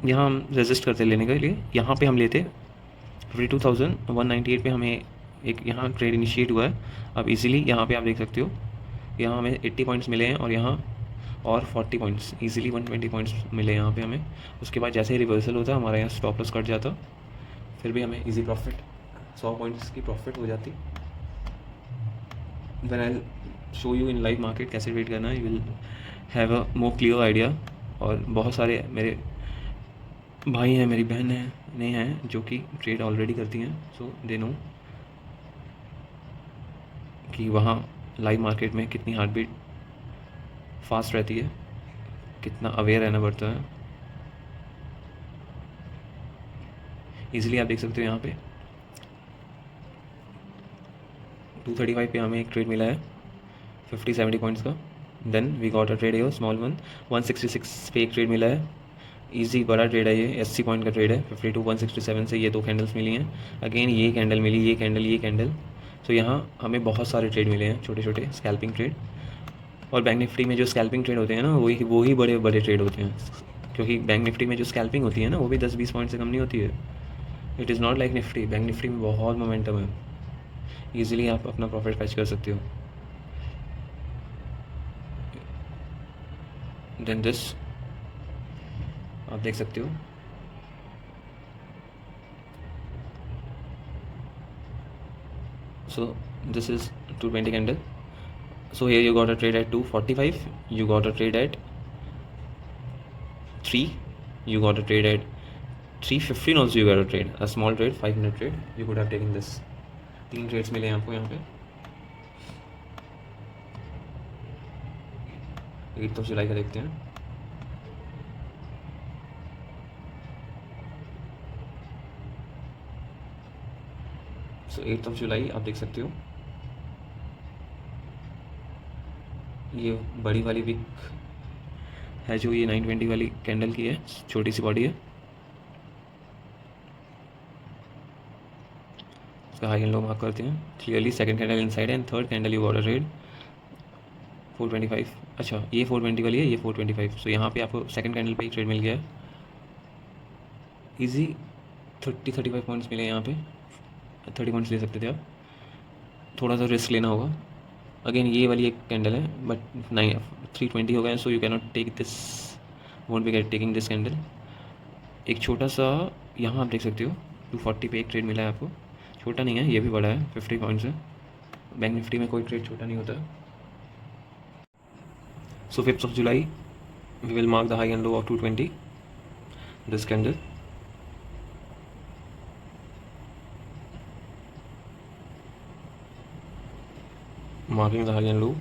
यहाँ हम रेजिस्ट करते लेने के लिए, यहाँ पे हम लेते 52,198 पे हमें एक यहाँ ट्रेड इनिशिएट हुआ है. अब इजीली यहाँ पे आप देख सकते हो, यहाँ हमें 80 पॉइंट्स मिले हैं, और यहाँ और 40 पॉइंट्स, इजीली 120 पॉइंट्स मिले यहाँ पे हमें. उसके बाद जैसे ही रिवर्सल होता हमारा यहाँ स्टॉप लॉस कट जाता, फिर भी हमें इजी प्रॉफिट 100 पॉइंट्स की प्रॉफिट हो जाती. Then I show you in live market कैसे ट्रेड करना है. You will have a more clear idea. और बहुत सारे मेरे भाई हैं, मेरी बहन हैं जो कि ट्रेड ऑलरेडी करती हैं. सो दे नो कि वहाँ लाइव मार्केट में कितनी हार्ट बीट फास्ट रहती है, कितना अवेयर रहना पड़ता है. इजीली आप देख सकते हो यहाँ पे 235 पे हमें एक ट्रेड मिला है 50-70 पॉइंट्स का. Then we got a trade, small one. 166 पे एक ट्रेड मिला है, इजी बड़ा ट्रेड है ये, 80 पॉइंट का ट्रेड है. 52-167 से ये 2 कैंडल्स मिली हैं. अगेन ये कैंडल मिली, ये कैंडल. तो यहाँ हमें बहुत सारे ट्रेड मिले हैं, छोटे छोटे स्कैल्पिंग ट्रेड. और बैंक निफ्टी में जो स्कैल्पिंग ट्रेड होते हैं ना, वही बड़े बड़े ट्रेड होते हैं. क्योंकि बैंक निफ्टी में जो स्कैल्पिंग होती है ना, वो भी 10-20 पॉइंट से कम नहीं होती है. It is not like Nifty. Bank Nifty में बहुत मोमेंटम है, ईजिली आप अपना प्रॉफिट फैच कर सकते हो. देन दिस आप देख सकते हो, so this is 220 candle. So here you got a trade at 245, you got a trade at 3, you got a trade at 315. also you got a trade, a small trade, 500 trade. You could have taken this. 3 trades मिले हैं आपको यहाँ पे. 8 जुलाई का देखते हैं. 8 सो 8 जुलाई आप देख सकते हो, ये बड़ी वाली विक है जो ये 920 वाली कैंडल की है, छोटी सी बॉडी है। इसका हाई एंड लो मार्क करते हैं क्लियरली। सेकंड कैंडल इनसाइड है and third candle you got a red 425। अच्छा, ये 420 वाली है, ये 425। सो यहाँ पे आपको सेकंड कैंडल पे एक ट्रेड मिल गया है, ईजी 35 पॉइंट्स मिले यहाँ पे। 30 पॉइंट्स ले सकते थे आप, थोड़ा सा रिस्क लेना होगा। अगेन ये वाली एक कैंडल है बट 320 हो गया, so you can not take this, won't be get taking this candle. एक छोटा सा यहाँ आप देख सकते हो 240 पे एक ट्रेड मिला है आपको, छोटा नहीं है, ये भी बड़ा है, 50 पॉइंट्स है। बैंक निफ्टी में कोई ट्रेड छोटा नहीं होता। सो 5th July we will mark the high and low of 220, this candle. Marking the high and low.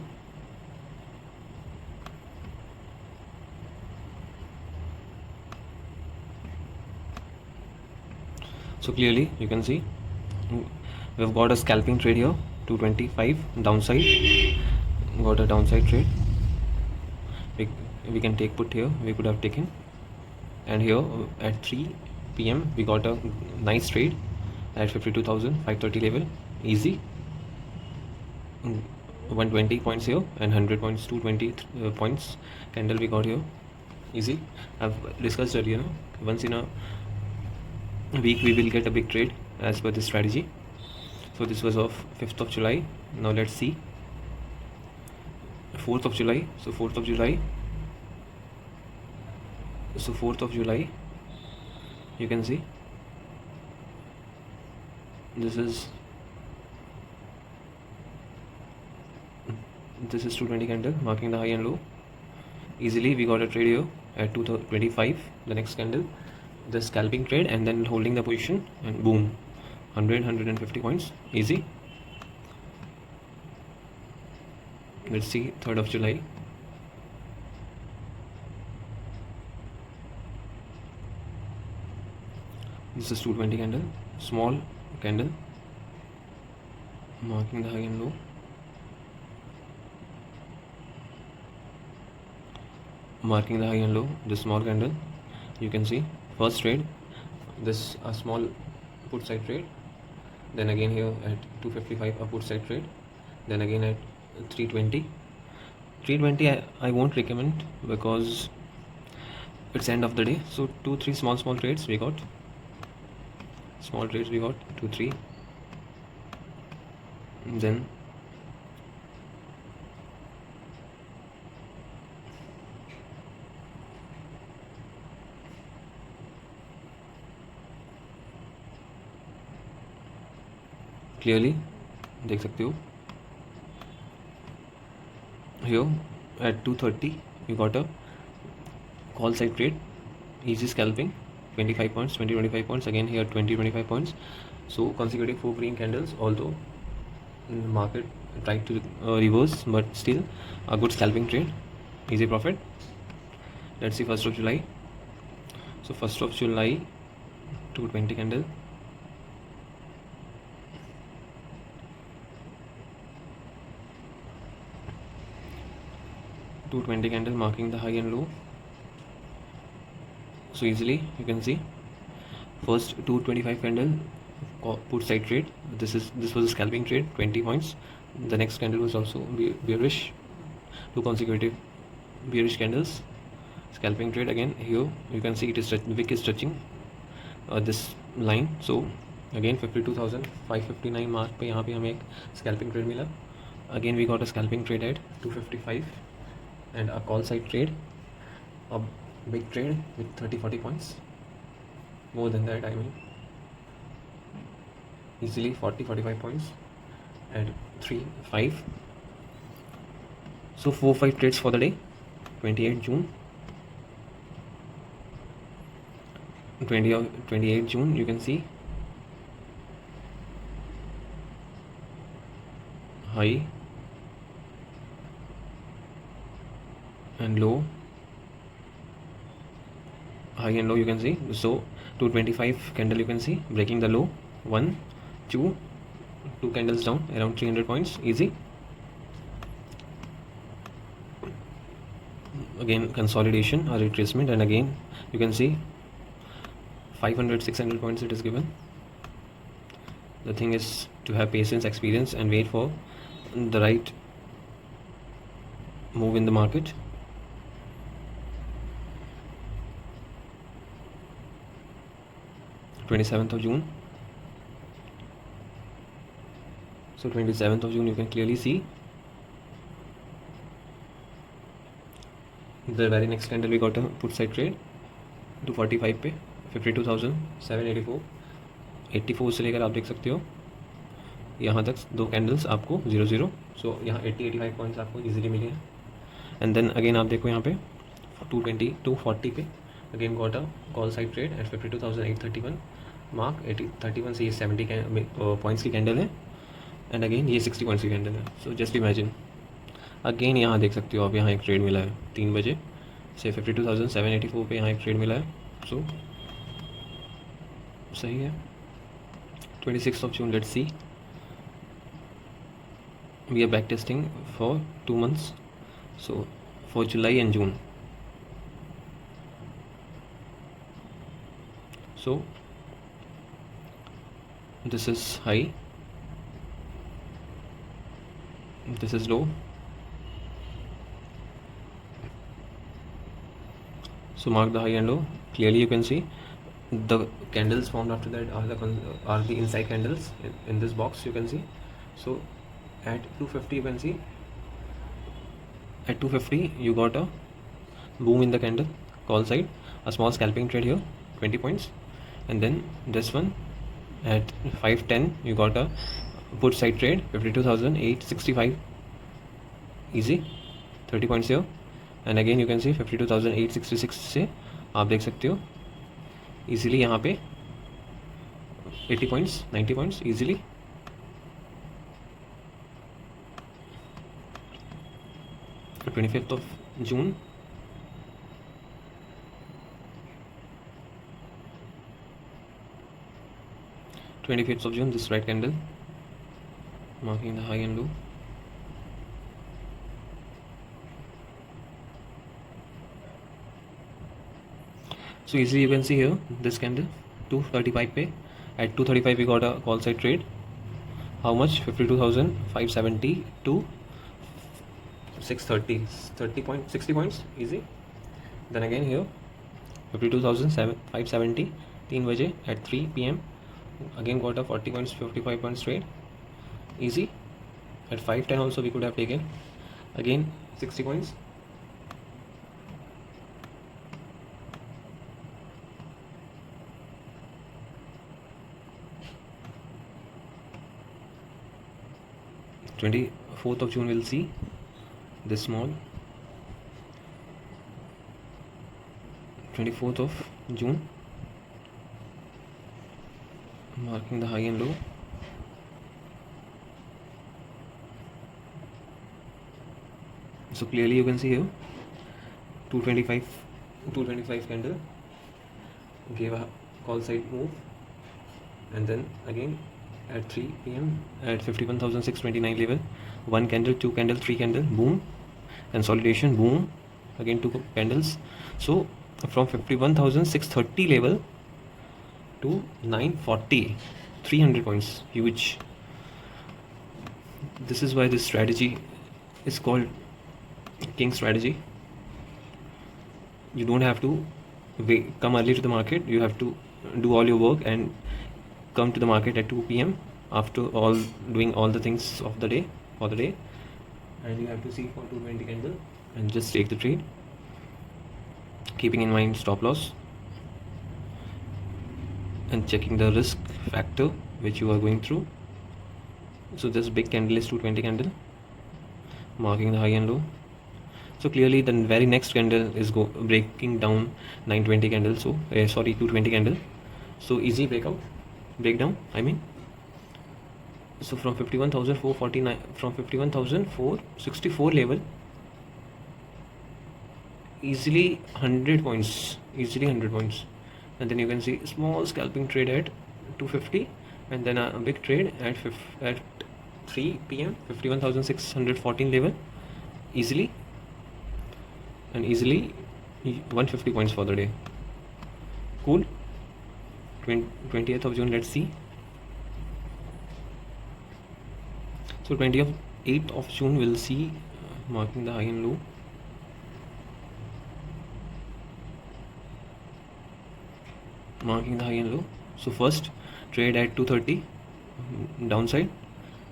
So clearly you can see we've got a scalping trade here, 225 downside, got a downside trade. We can take put here, we could have taken, and here at 3 p.m. we got a nice trade at 52,530 level, easy. 120 points here and 100 points, 220 points candle we got here, easy. I've discussed earlier, no? Once in a week we will get a big trade as per this strategy. So this was of 5th July. Now let's see 4th July. So 4th July, so 4th July you can see this is 220 candle marking the high and low. Easily we got a trade here at 225, the next candle, the scalping trade, and then holding the position and boom, 150 points, easy. Let's see 3rd July. This is 220 candle, small candle marking the high and low. Marking the high and low, this small candle, you can see first trade, this a small put side trade, then again here at 255 a put side trade, then again at 320. I won't recommend because it's end of the day. So 2-3 small trades we got, small trades we got 2-3, then clearly देख सकते हो here at 230 you got a call side trade, easy scalping, 25 points, 25 points, again here 25 points. So consecutive 4 green candles, although market tried to reverse, but still a good scalping trade, easy profit. Let's see 1st July. So 1st July 220 candle, candle marking the high and low. So easily you can see first 225 candle put side trade, this was a scalping trade, 20 points. The next candle was also bearish, 2 consecutive bearish candles, scalping trade. Again here you can see it is wick is touching this line, so again 52,559 mark पे यहाँ पे हमें एक scalping trade मिला. Again we got a scalping trade at 255 and a call side trade, a big trade with 30-40 points, more than that, I mean easily 40-45 points at 3-5. So 4-5 trades for the day. 28 June, 28 June you can see high and low, high and low you can see. So 225 candle you can see breaking the low, 1 2 2 candles down, around 300 points, easy. Again consolidation or retracement, and again you can see 500-600 points it is given. The thing is to have patience, experience, and wait for the right move in the market. June 27th. So 27th of June, you can clearly see the very next candle we got a put side trade 245 पे 52,784 84 से लेकर आप देख सकते हो यहाँ तक दो कैंडल्स आपको 00, सो यहाँ 80-85 पॉइंट्स आपको इजीली मिले हैं. एंड देन अगेन आप देखो यहाँ पे 240 पे again got a call side trade at 52,831 mark 31 से ये 70 पॉइंट्स की कैंडल है, एंड अगेन ये 60 पॉइंट्स की कैंडल है. सो जस्ट इमेजिन अगेन यहाँ देख सकते हो आप, यहाँ एक ट्रेड मिला है 3 बजे से 52,784 पे यहाँ एक ट्रेड मिला है. सो सही है. 26th of June, let's see. We are back testing for 2 months, so for July and June. So this is high, this is low. So mark the high and low. Clearly you can see the candles formed after that are the inside candles in this box, you can see. So at 250 you can see, at 250 you got a boom in the candle call side, a small scalping trade here 20 points, and then this one at 510 you got a put side trade 52,865 easy 30 points here, and again you can see 52,866 से आप देख सकते हो easily यहाँ पे 80 points 90 points easily. For 25th of June, this right candle marking the high and low. So easily you can see here this candle 235 पे at 235 we got a call side trade. How much? 52,570 to 630, 60 points easy. Then again here 52,570 3 बजे at 3 PM again got a 40 points 55 points trade easy. At 510 also we could have taken again 60 points. On 24th of June we'll see this small 24th of June marking the high and low. So clearly you can see here 225 candle gave a call side move, and then again at 3 PM at 51,629 level 1 candle 2 candle 3 candle boom, consolidation boom, again 2 candles. So from 51,630 level to 940, 300 points, huge. This is why this strategy is called king strategy. You don't have to come early to the market, you have to do all your work and come to the market at 2 PM after doing all the things of the day for the day, and you have to see for 220 candle and just take the trade, keeping in mind stop loss and checking the risk factor which you are going through. So this big candle is 220 candle marking the high and low. So clearly the very next candle is breaking down 920 candle, so 220 candle. So easy breakdown I mean. So from 51,449 from 51,464 level easily 100 points, and then you can see small scalping trade at 250 and then a big trade at 3 p.m. 51,614 level, easily 150 points for the day. Cool. 20th of June, let's see. So 28th of June we'll see marking the high and low. Marking the high and low. So first trade at 230 downside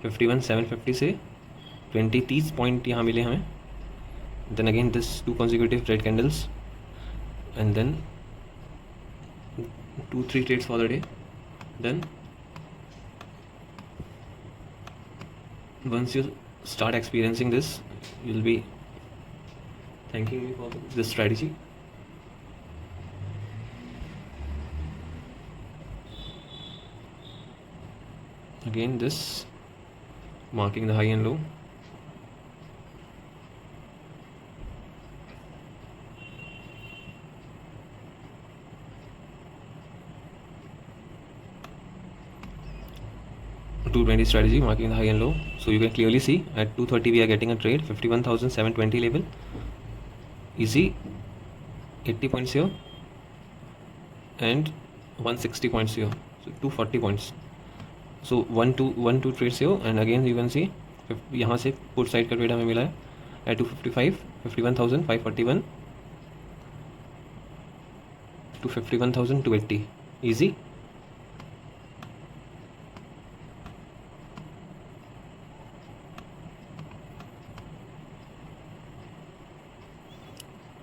51,750 से 20-30 point यहाँ मिले हमें. Then again this 2 consecutive red candles, and then 2-3 trades for the day. Then once you start experiencing this, you'll be thanking me for this strategy. Again this marking the high and low. $220 strategy marking the high and low. So you can clearly see at 230 we are getting a trade 51,720 level, easy 80 points here and 160 points here, so 240 points. So 1-2 trades here, and again you can see यहाँ से put side का trade हमें मिला है at 255 51,541 to 51,280, easy.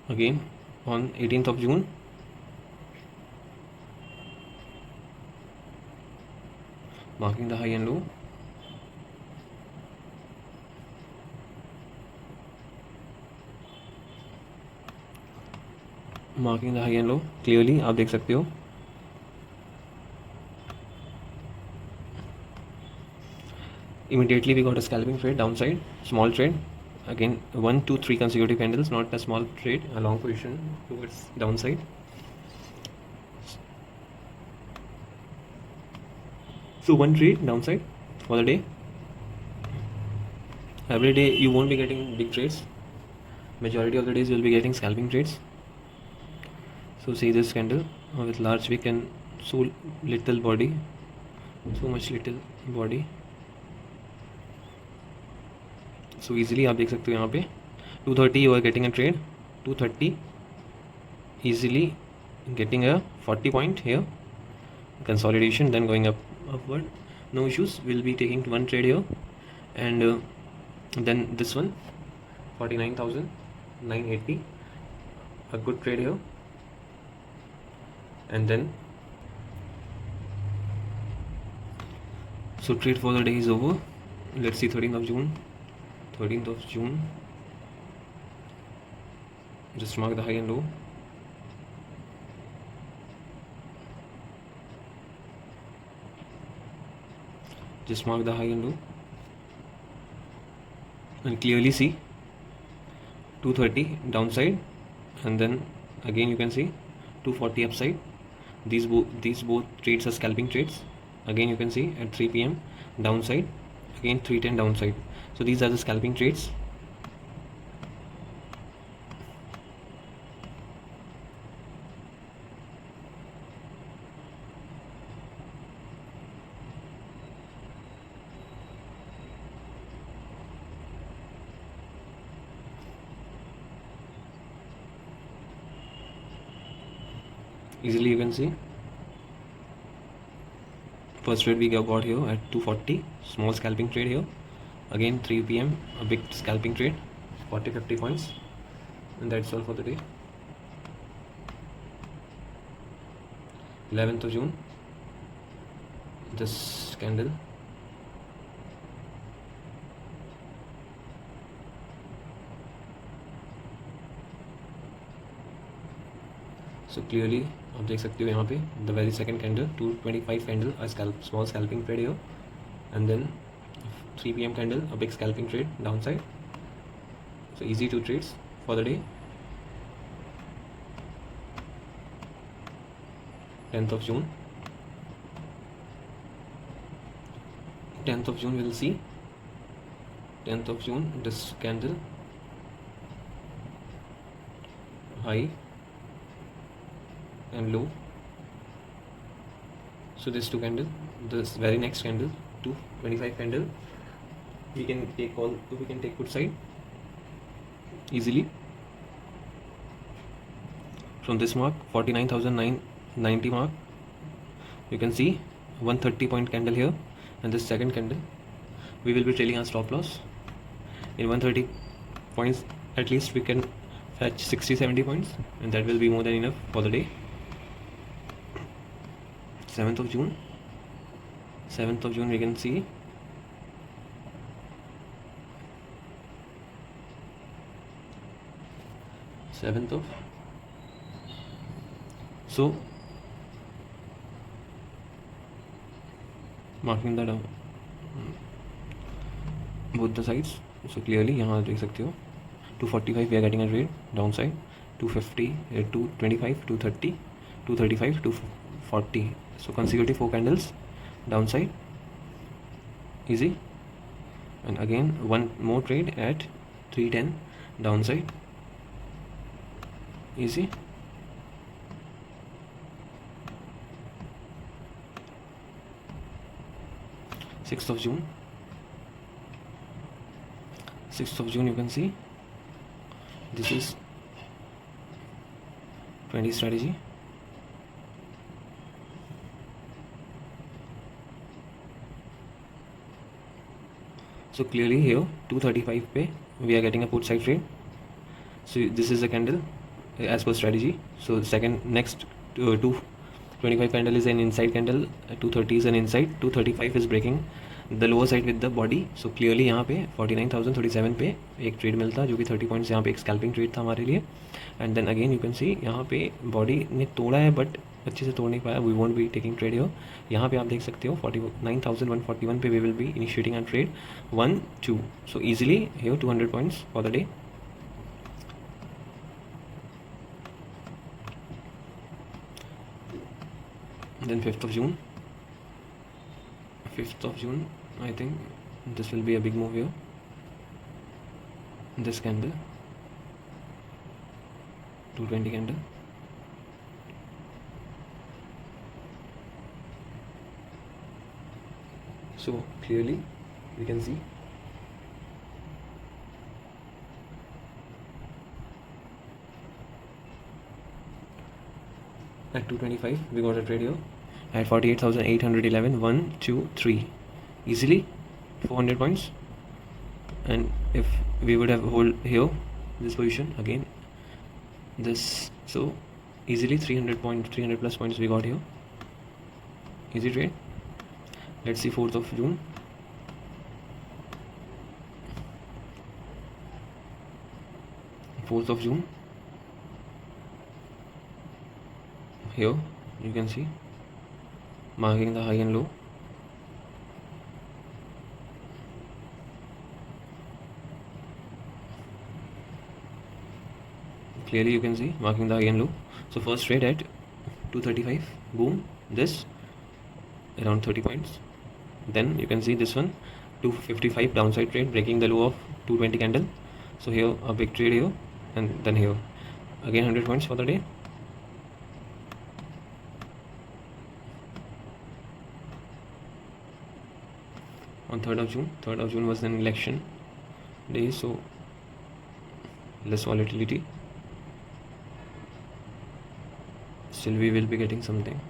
Again on 18th of June, marking the high and low. Marking the high and low clearly आप देख सकते हो. Immediately we got a scalping trade downside, small trade. Again 1-2-3 consecutive candles, not a small trade, a long position towards downside. So one trade downside for the day. Every day you won't be getting big trades. Majority of the days you'll be getting scalping trades. So see this candle with large wick and so little body, so much little body. So easily आप देख सकते हो यहाँ पे 230 you are getting a trade, 230 easily getting a 40 point here, consolidation, then going upward, no issues. We'll be taking one trade here, and then this one 49,980, a good trade here, and then so trade for the day is over. Let's see 13th of June. Just mark the high and low. Just mark the high and low and clearly see 230 downside, and then again you can see 240 upside. These both trades are scalping trades. Again you can see at 3 p.m. downside, again 310 downside. So these are the scalping trades. Easily you can see first trade we got here at 240, small scalping trade here. Again 3 p.m. a big scalping trade, 40-50 points, and that's all for the day. 11th of June, this candle, so clearly आप देख सकते हो यहाँ पे the very second candle 225 candle, a small scalping trade here, and then 3 p.m. candle, a big scalping trade downside. So easy 2 trades for the day. 10th of June, 10th of June we'll see. 10th of June, this candle high and low. So this two candle, this very next candle, 225 candle, we can take put side easily from this mark, 49,990 mark. You can see 130 point candle here, and this second candle we will be trailing our stop loss in 130 points. At least we can fetch 60-70 points, and that will be more than enough for the day. 7th of June we can see 7th of, so marking the down both the sides. So clearly यहाँ देख सकते हो 245 we are getting a trade downside, 250, 225, 230, 235, 240. So consecutive 4 candles downside, easy. And again one more trade at 310 downside, easy. Sixth of June you can see this is 20 strategy. So clearly here 235 pe we are getting a put side trade. So this is a candle as per strategy. So second next 225 candle is an inside candle, 230 is an inside, 235 is breaking the lower side with the body. So clearly यहाँ पे 49,037 पे एक trade मिलता जो कि 30 points यहाँ पे एक स्कैल्पिंग ट्रेड था हमारे लिए. And then again you can see यहाँ पे बॉडी ने तोड़ा है बट अच्छे से तोड़ नहीं पाया. We won't be taking trade here. यहाँ पे आप देख सकते हो 49,141 पे we will be initiating a trade 1 2. So easily here 200 points for the day. Then 5th of June, I think this will be a big move here. This candle, 220 candle. So clearly we can see at 225 we got a trade here at 48,811. 1 2 3 easily 400 points. And if we would have hold here this position again this, so easily 300 plus points we got here. Easy trade. Let's see 4th of June. Here you can see marking the high and low. Clearly you can see marking the high and low. So first trade at 235, boom, this around 30 points. Then you can see this one 255 downside trade breaking the low of 220 candle. So here a big trade here, and then here again 100 points for the day. On 3rd of June was an election day, so less volatility. Still we will be getting something.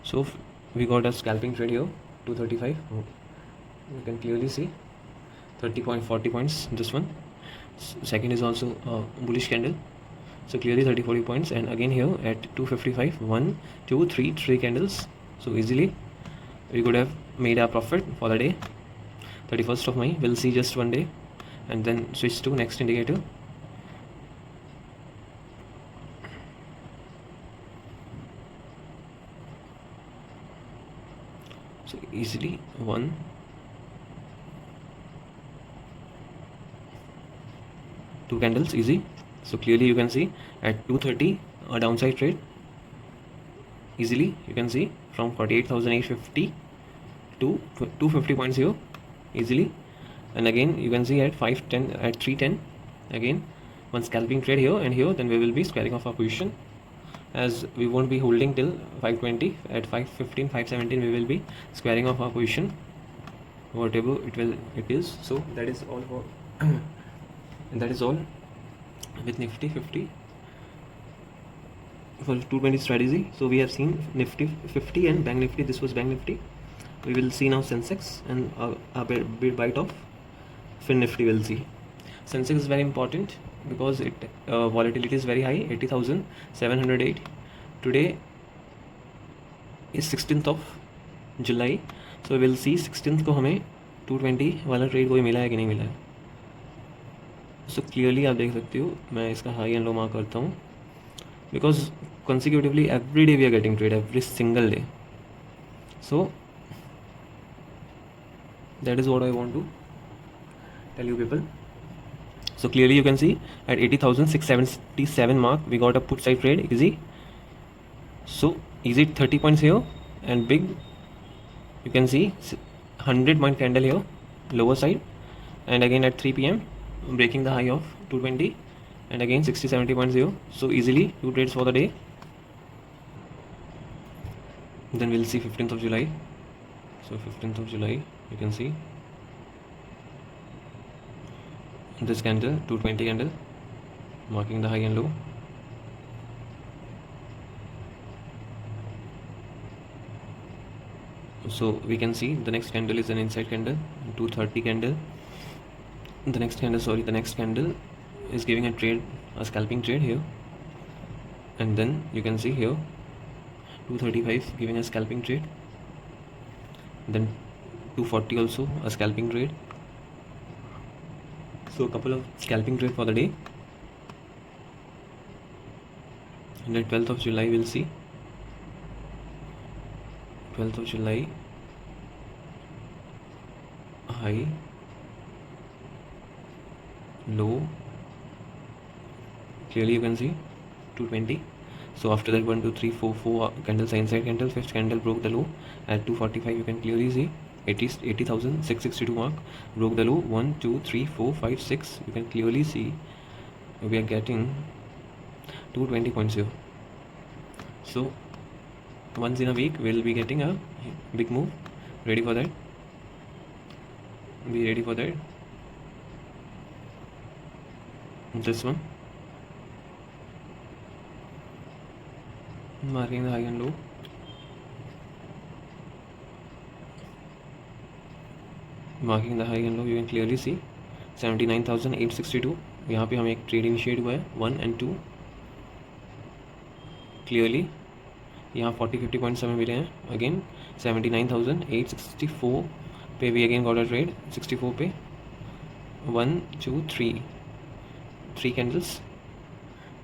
So we got a scalping trade here, 235. You can clearly see 40 points this one. Second is also a bullish candle. So clearly 40 points. And again here at 255, 1 2 3 candles. So easily we could have made a profit for the day. 31st of May, we'll see just one day and then switch to next indicator. So easily 1 2 candles, easy. So clearly you can see at 230 a downside trade, easily you can see from 48,850 to 250 points here easily, and again you can see at 510 at 310 again one scalping trade here and here. Then we will be squaring off our position, as we won't be holding till 520. At 515 517 we will be squaring off our position, whatever it is. So that is all for and that is all with Nifty 50 for 220 strategy. So we have seen Nifty 50 and Bank Nifty. This was Bank Nifty. We will see now Sensex and a bit of finnifty. We'll see Sensex is very important because it volatility is very high, 80,708. Today is 16th of July, so we'll see 16th को हमें 220 वाला trade कोई मिला है कि नहीं मिला है. सो क्लियरली आप देख सकते हो, मैं इसका हाई एंड लो मार्क करता हूँ because consecutively every day we are getting trade, every single day. So that is what I want to tell you people. So clearly you can see at 80,677 mark we got a put side trade easy. So easy 30 points here and big, you can see 100 point candle here lower side, and again at 3 p.m. breaking the high of 220 and again 60-70 points here. So easily 2 trades for the day. Then we'll see 15th of July. So 15th of July you can see this candle 220 candle marking the high and low. So we can see the next candle is an inside candle, 230 candle. The next candle is giving a trade, a scalping trade here, and then you can see here 235 giving a scalping trade, then 240 also a scalping trade. So a couple of scalping trade for the day. And then 12th of July we'll see 12th of July high low, clearly you can see 220. So after that 1 2 3 4 4 candles are inside candle. Fifth candle broke the low at 245. You can clearly see 80,662 mark broke the low. 1 2 3 4 5 6, you can clearly see we are getting 220 points here. So once in a week we'll be getting a big move. Ready for that? Be ready for that. This one marking the high and low. Marking the high and low, you can clearly see 79,862. यहाँ पे हमें एक trade initiate हुआ है 1 and 2. Clearly यहाँ 40-50 points हमें मिले हैं. अगेन 79,864 पे भी अगेन गॉट अ ट्रेड. 64 पे 1 2 3 candles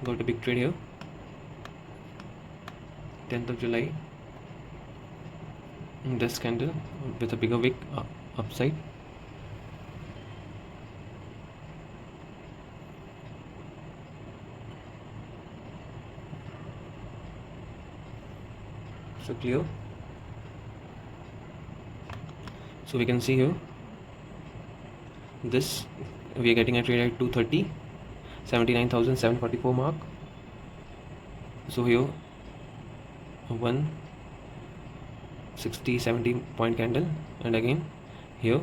got a big trade here. 10th of July this candle with a bigger wick upside. So clear. So we can see here this we are getting a trade at 230, 79,744 mark. So here 160-70 point candle, and again here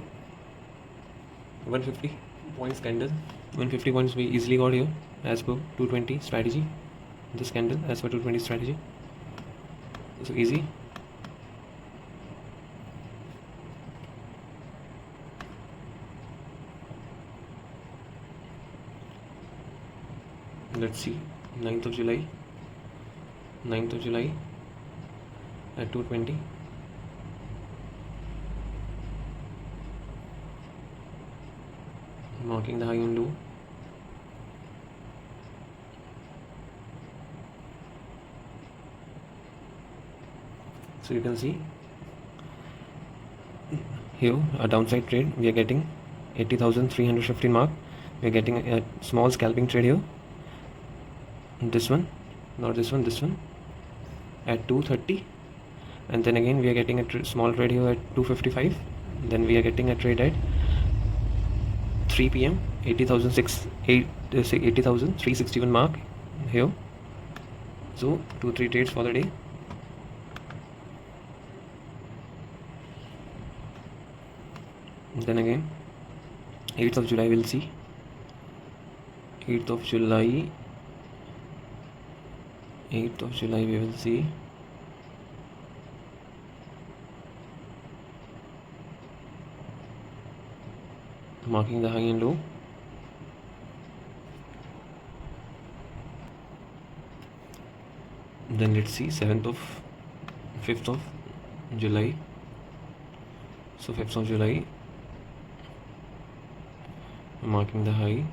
150 points candle. 150 points we easily got here as per 220 strategy. This candle as per 220 strategy, so easy. Let's see 9th of July at 220. Marking the high and low. So you can see here a downside trade we are getting 80,315 mark. We are getting a small scalping trade here this one, not this one, this one at 230, and then again we are getting a small trade here at 255. Then we are getting a trade at 3 p.m. 80,361 mark here. So 2-3 trades for the day. Then again 8th of July we'll see. 8th of July we will see. Marking the high and low. Then let's see 5th of July. So 5th of July, marking the high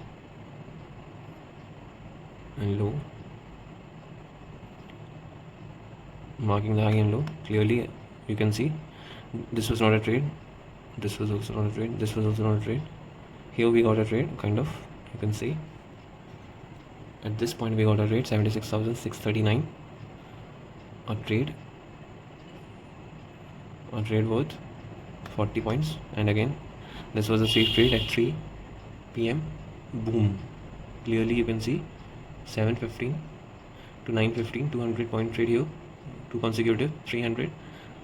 and low. Marking the high and low. Clearly you can see this was not a trade. This was also not a trade. This was also not a trade. Here we got a trade, kind of. You can see at this point we got a trade 76,639. A trade worth 40 points. And again this was a safe trade at 3 p.m. Boom. Clearly you can see 715 to 915, 200 point trade here. 2 consecutive, 300,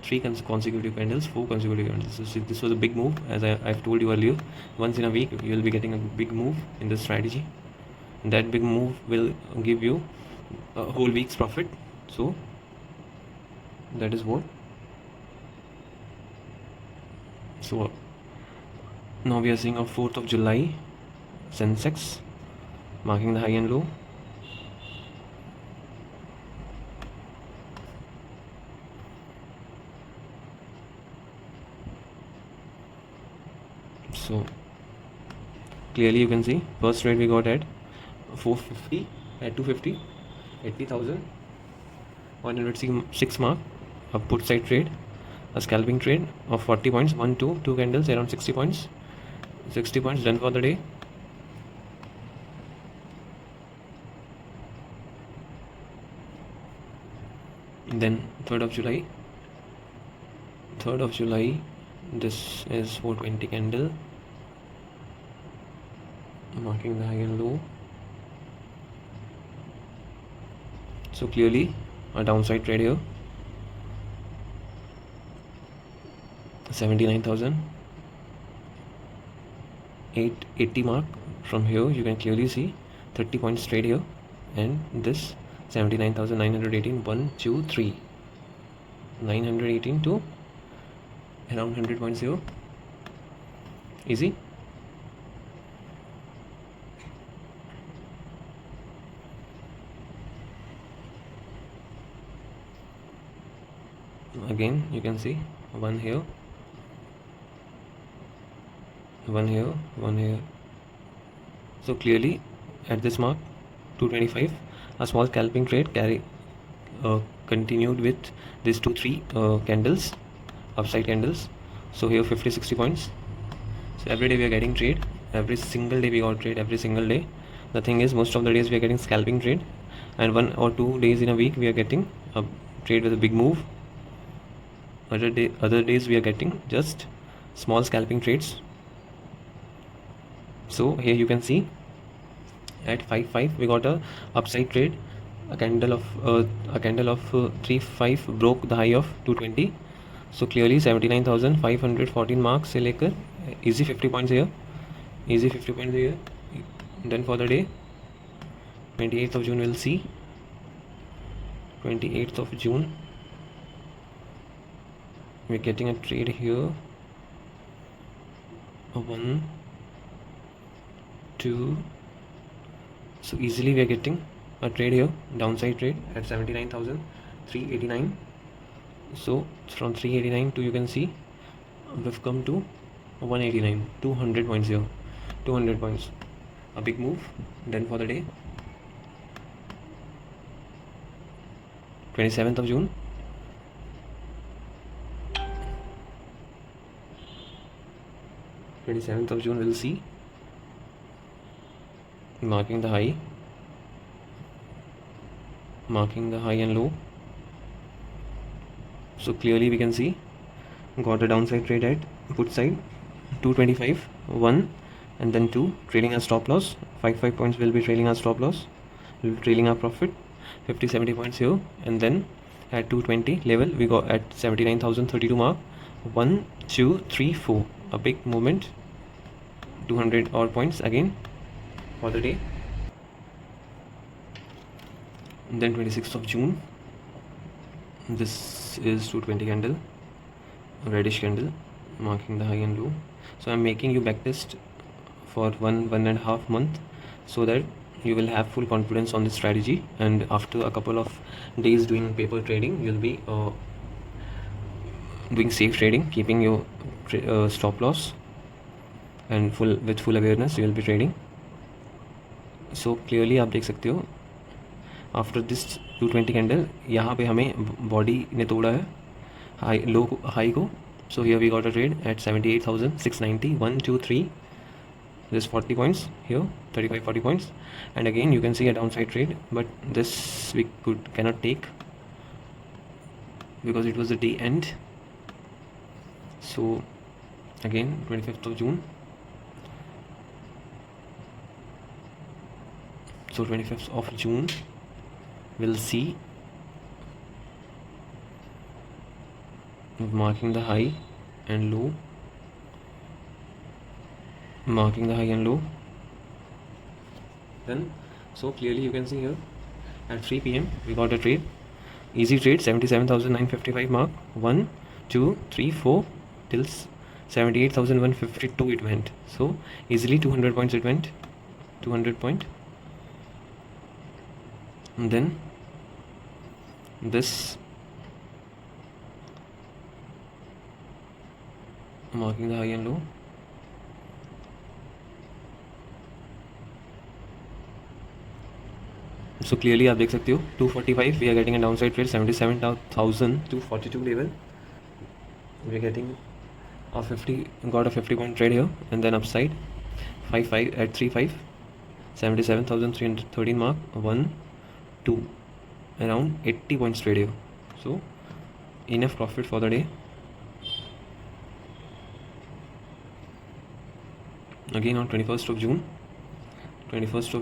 3 consecutive candles, 4 consecutive candles. So this was a big move. As I've told you earlier, once in a week you will be getting a big move in this strategy, and that big move will give you a whole week's profit. So that is what. So now we are seeing a 4th of July sensex, marking the high and low. So clearly you can see first trade we got at 450, at 250, 80,106 mark, a put side trade, a scalping trade of 40 points, 2 candles, around 60 points done for the day. Then 3rd of July, this is 420 candle, marking the high and low. So clearly a downside trade here, 79,880 mark. From here you can clearly see 30 points trade here, and this 79,918, 1, 2, 3, 918 to around 100 points here. Easy. Again you can see one here, one here, one here. So clearly at this mark 225, a small scalping trade continued with these 2-3 candles, upside candles. So here 50-60 points. So every day we are getting trade, every single day we got trade, every single day. The thing is, most of the days we are getting scalping trade, and 1 or 2 days in a week we are getting a trade with a big move. Other days we are getting just small scalping trades. So here you can see at 5.5 we got a upside trade, a candle of 3.5 broke the high of 220. So clearly 79,514 marks से लेकर easy 50 points here, Then for the day 28th of June we'll see. 28th of June we're getting a trade here, a 1, 2. So easily we are getting a trade here, downside trade at 79,389. So from 389 to, you can see we've come to 189, 200 points here, 200 points, a big move. Then for the day 27th of June, we'll see marking the high marking the high and low. So clearly we can see got a downside trade at put side 225 1 and then 2 trailing our stop loss. 5 points will be trailing our stop loss, will be trailing our profit 50-70 points here, and then at 220 level we got at 79,032 mark 1 2 3 4, a big movement, 200 odd points again for the day. And then 26th of June, this is 220 candle, reddish candle, marking the high and low. So I'm making you backtest for 1.5 month so that you will have full confidence on this strategy, and after a couple of days doing paper trading you'll be doing safe trading, keeping your stop loss, and with full awareness you will be trading. So clearly आप देख सकते हो after this 220 candle यहाँ पे हमें body ने तोड़ा है हाई को. So here we got a trade at 78,690, 1 2 3, this 40 points here, 35-40 points, and again you can see a downside trade, but this we cannot take because it was the day end. So again 25th of June, so 25th of June we'll see marking the high and low, marking the high and low. Then so clearly you can see here at 3 p.m. we got a trade, easy trade, 77,955 mark, 1 2 3 4 till 78,152 it went. So easily 200 points it went, 200 point. And then this marking the high and low. So clearly आप देख सकते हो 245 we are getting a downside trade, 77,242 level we are getting a 50, got a 50 point trade here, and then upside 55 at 35, 77,313 mark, 1 2, around 80 points trade here. So enough profit for the day. Again on 21st of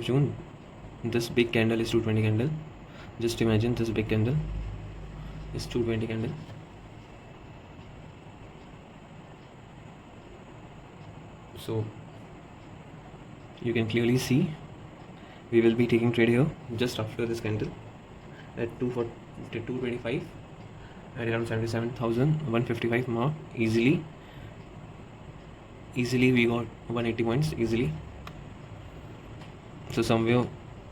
June, this big candle is 220 candle. Just imagine this big candle is 220 candle. So you can clearly see we will be taking trade here just after this candle at 225 at around 77,155 mark. Easily we got 180 points easily. So somewhere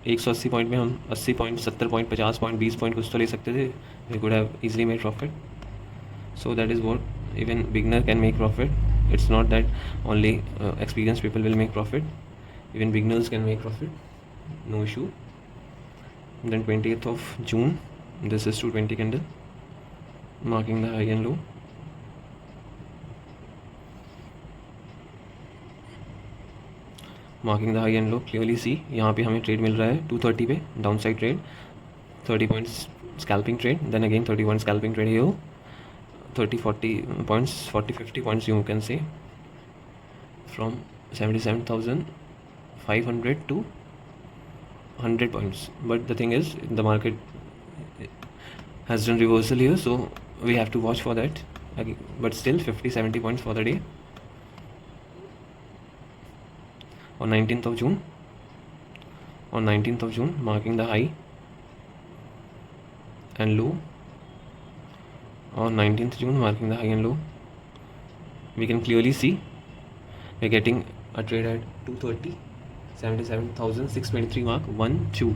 180 point में हम 80 point 70 point 50 point 20 point कुछ तो ले सकते थे. We could have easily made profit. So that is what even beginner can make profit. It's not that only experienced people will make profit, even beginners can make profit, no issue. And then 20th of June, this is 220 candle, marking the high and low. Marking the high and low, clearly see यहाँ पे हमें trade मिल रहा है 230 पे downside trade, 30 points scalping trade, then again 31 scalping trade here, 30-40 points, 40-50 points you can say, from 77,500 to 100 points. But the thing is the market has done reversal here, so we have to watch for that. But still 50-70 points for the day. On 19th of June, marking the high and low. On 19th June, marking the high and low, we can clearly see we're getting a trade at 230, 77,623 mark, 1 2,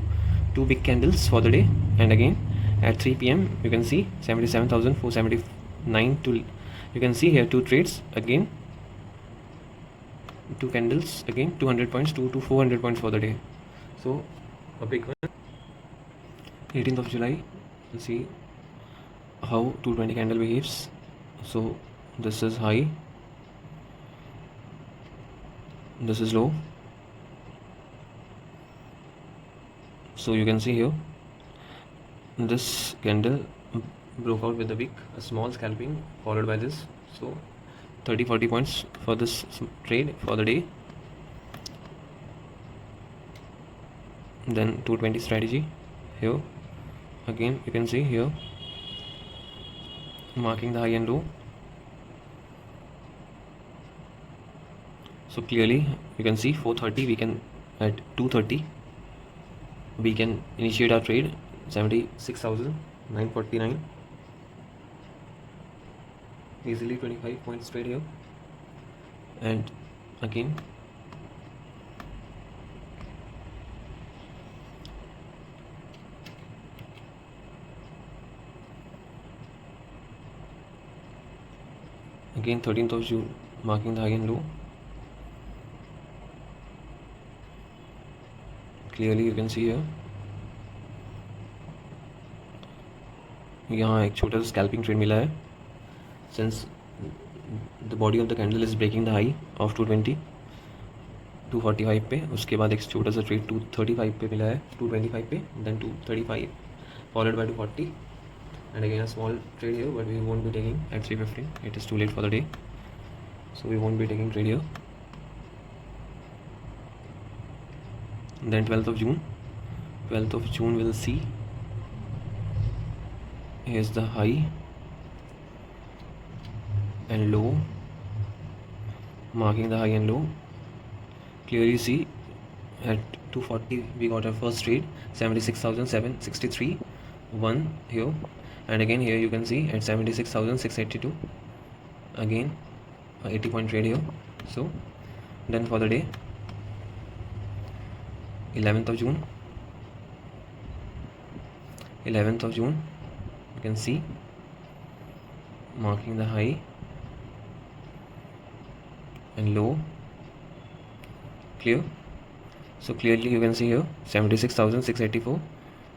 two big candles for the day. And again at 3 p.m. you can see 77,479 to, you can see here two trades, again two candles, again 200 points, 2 to 400 points for the day. So a big one. 18th of July, let's see how 220 candle behaves. So this is high, this is low. So you can see here this candle broke out with the wick, a small scalping followed by this. So 30-40 points for this trade for the day. Then 220 strategy here. Again you can see here marking the high and low. So clearly you can see 430, we can at 230 we can initiate our trade. 76,949, easily 25 points trade here. And again again 13th of June marking the high and low. Clearly you can see here यहाँ एक छोटा सा scalping trade मिला है since the body of the candle is breaking the high of 220 245 पे. उसके बाद एक छोटा सा ट्रेड 235 पे मिला है, 225 पे, then 235 followed by 240 and again a small trade here, but we won't be taking at 350. It is too late for the day, so we won't be taking trade here. Then 12th of June we'll see here's the high and low, marking the high and low. Clearly see at 240 we got our first trade, 76,763, one here, and again here you can see at 76,682 again 80 point trade here. So done for the day. 11th of June you can see marking the high and low. Clear? So clearly you can see here 76,684,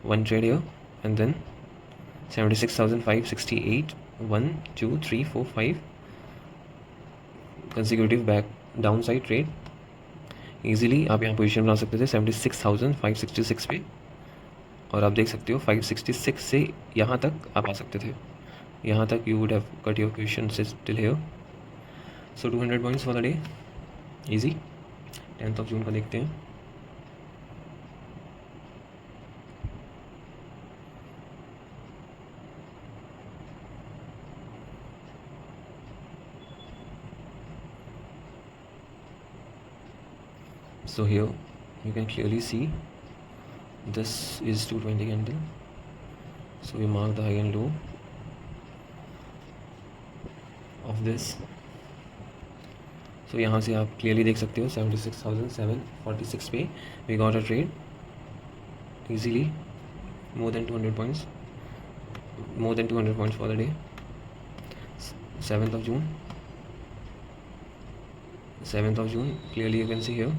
one trade here, and then 76,568, 1 2 3 4 5 consecutive back downside trade. Easily आप यहाँ position बना सकते थे 76,566 पे, और आप देख सकते हो 566 से यहाँ तक आप आ सकते थे, यहाँ तक you would have cut your position से till here. So 200 points for the day, easy. 10th of June का देखते हैं. So here you can clearly see this is 220 candle, so we mark the high and low of this. So यहाँ से आप clearly देख सकते हो 76,746 पे we got a trade easily, more than 200 points for the day. 7th of June clearly you can see here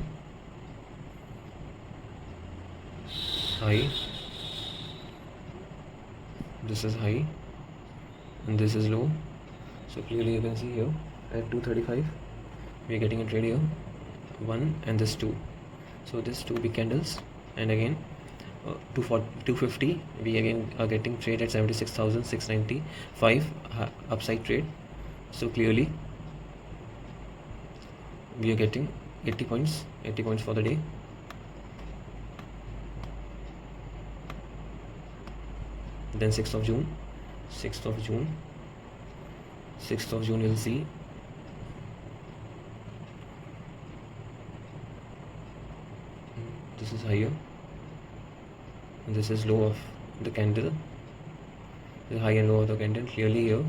high, this is high and this is low. So clearly you can see here at 235 we are getting a trade here, 1 and this 2. So this 2 big candles, and again 250 we again are getting trade at 76,695 upside trade. So clearly we are getting 80 points for the day. Then 6th of June you'll see this is higher and this is low of the candle, the high and low of the candle. Clearly here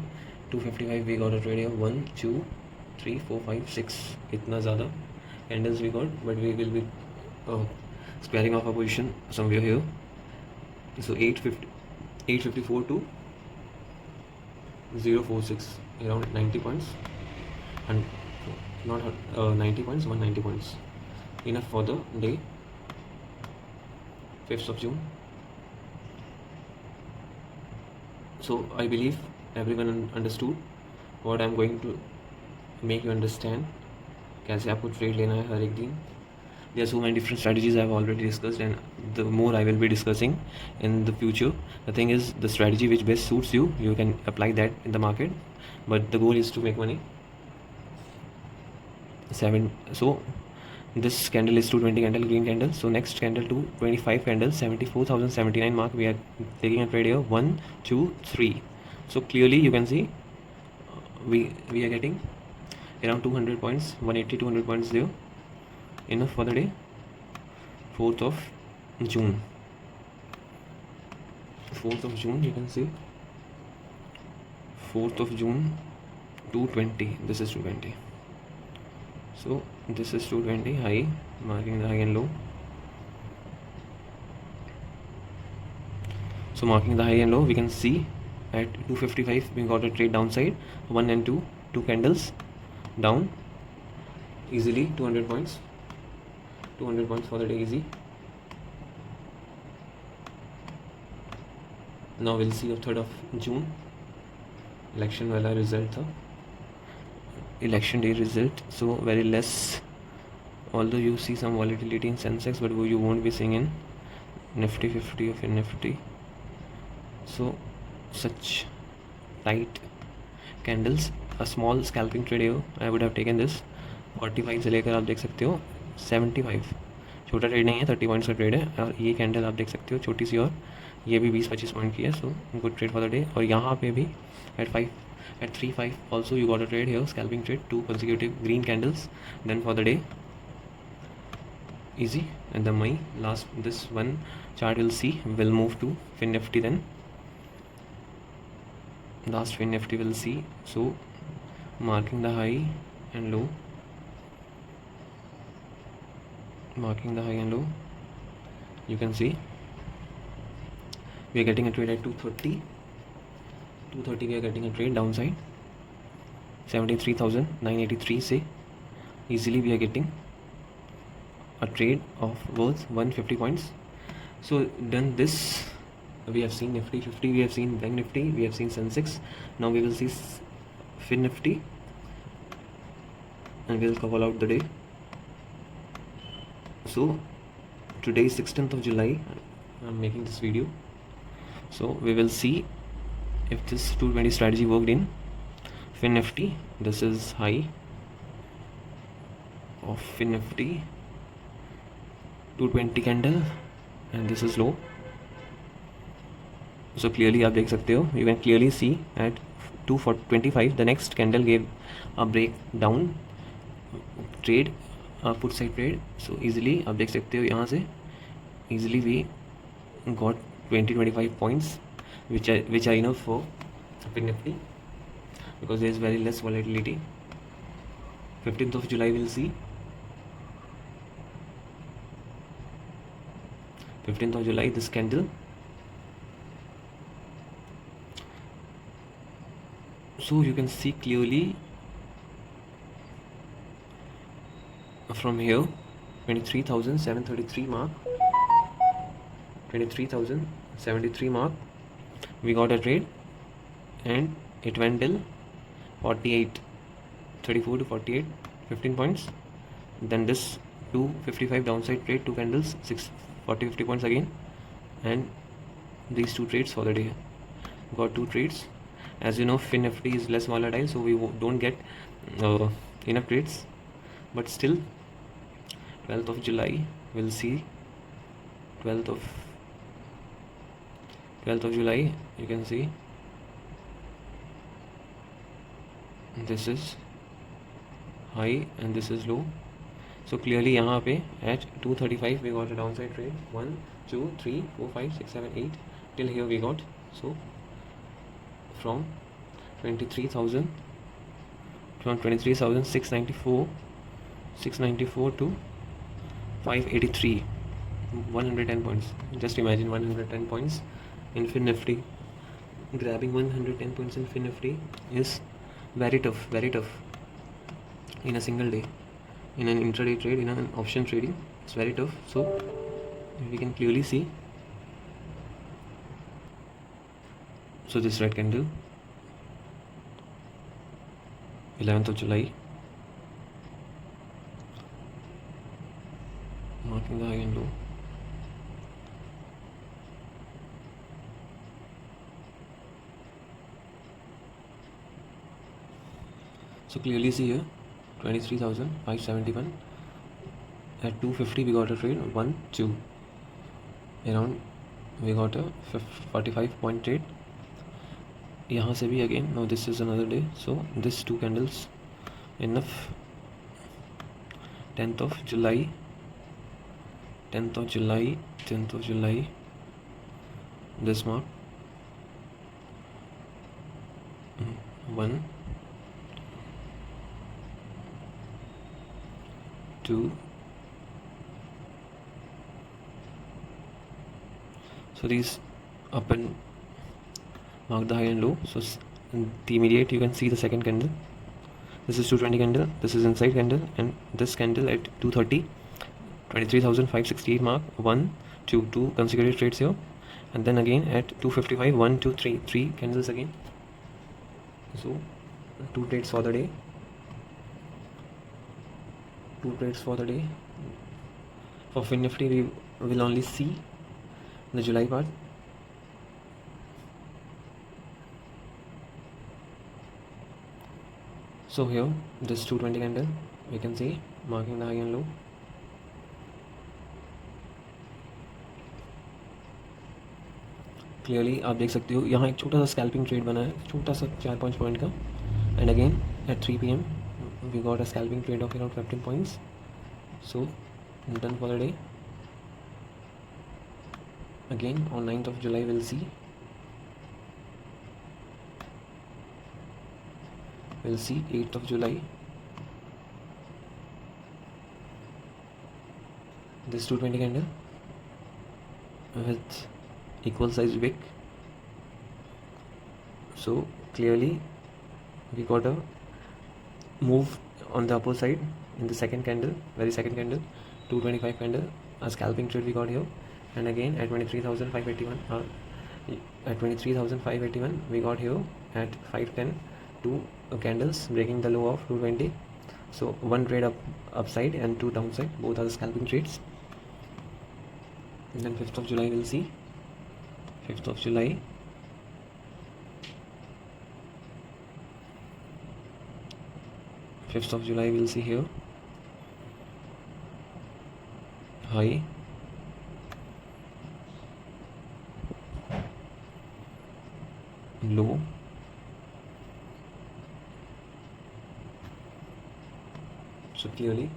255 we got a trade here, 1 2 3 4 5 6 itna zyada candles we got, but we will be squaring off our position somewhere here. So 854 to 046, around 90 points, and not 90 points, 190 points, enough for the day. 5th of June. So I believe everyone understood what I am going to make you understand, कैसे आपको trade लेना है हर एक दिन. There are so many different strategies I have already discussed, and the more I will be discussing in the future. The thing is, the strategy which best suits you, you can apply that in the market, but the goal is to make money. So this candle is 220 candle, green candle. So next candle 225 candle, 74,079 mark. We are taking a trade here. 1, 2, 3. So clearly you can see we are getting around 200 points, 180, 200 points there. Enough for the day. 4th of June. 4th of June, you can see 4th of June, 220. This is 220. So this is 220 high, marking the high and low. So marking the high and low, we can see at 255 we got a trade downside, 1 and 2 candles down, easily 200 points. 200 points for the day, easy. Now we'll see the 3rd of June, election wala result tha, election day result. So very less, although you see some volatility in sensex, but you won't be seeing in Nifty 50 or finnifty. So such tight candles, a small scalping trade here I would have taken this 45 से लेकर आप देख सकते हो 75. छोटा trade नहीं है, 30 points का ट्रेड है. और ये कैंडल आप देख सकते हो छोटी सी, और ये भी 20-25 पॉइंट की है. So good trade for the day. और यहाँ पे भी at 3.5 also you got a trade here, scalping trade, 2 consecutive green candles. Then for the day, easy. And the my last, this one chart we'll see, will move to finnifty. Then last finnifty we'll see. So marking the high and low, marking the high and low, you can see we are getting a trade at 230. We are getting a trade downside 73,983 से easily we are getting a trade of worth 150 points. So done this, we have seen Nifty 50, we have seen banknifty, we have seen sensex. Now we will see finnifty and we will cover out the day. So today is 16th of July, I'm making this video. So we will see if this 220 strategy worked in finnifty. This is high of finnifty, 220 candle, and this is low. So clearly आप देख सकते हो, you can clearly see at 225 the next candle gave a break down trade, put side trade. So easily आप देख सकते हो यहाँ से easily we got 20-25 points which are enough for finnifty because there is very less volatility. 15th of July we'll see. 15th of July, this candle. So you can see clearly from here 23,733 mark, 23,073 mark, we got a trade and it went till 48, 34 to 48, 15 points. Then this 255 downside trade, 2 candles, 50 points again, and these 2 trades for the day. Got 2 trades. As you know, finnifty is less volatile, so we don't get enough trades, but still 12th of July we'll see. 12th of July, you can see this is high and this is low. So clearly यहाँ पे at 235 we got a downside trade, 1 2 3 4 5 6 7 8 till here we got. So from 23,694 to 583, 110 points. Just imagine 110 points in finnifty. Grabbing 110 points in finnifty is very tough in a single day. In an intraday trade, in an option trading, it's very tough. So we can clearly see. So this red candle, 11th of July, marking the high and low. So clearly see here 23,571 at 250 we got a trade 1 2 around we got a 45 point trade. यहाँ से भी again now this is another day, so this two candles enough. 10th of July 10th of July this mark 1 2. So these up and mark the high and low. So in the immediate you can see the second candle. This is 220 candle, this is inside candle, and this candle at 230 23,568 mark 1 2 consecutive trades here, and then again at 255 1 2 3 candles again. So 2 trades for the day. For finnifty we will only see the July part. So here this 220 candle we can see marking the high and low. Clearly आप देख सकते हो यहाँ एक छोटा सा scalping trade बना है, छोटा सा 4-5 पॉइंट का, and again at 3 PM we got a scalping trade of around 15 points. So done for the day. Again on 9th of July we'll see 8th of July this 220 candle with equal size wick. So clearly we got a move on the upper side in the second candle, very second candle, 225 candle, a scalping trade we got here, and again at 23,581 at 23,581 we got here at 510 two candles breaking the low of 220. So one trade upside and 2 downside, both are the scalping trades. And then 5th of July we'll see 5th of July we'll see here high, low, so clearly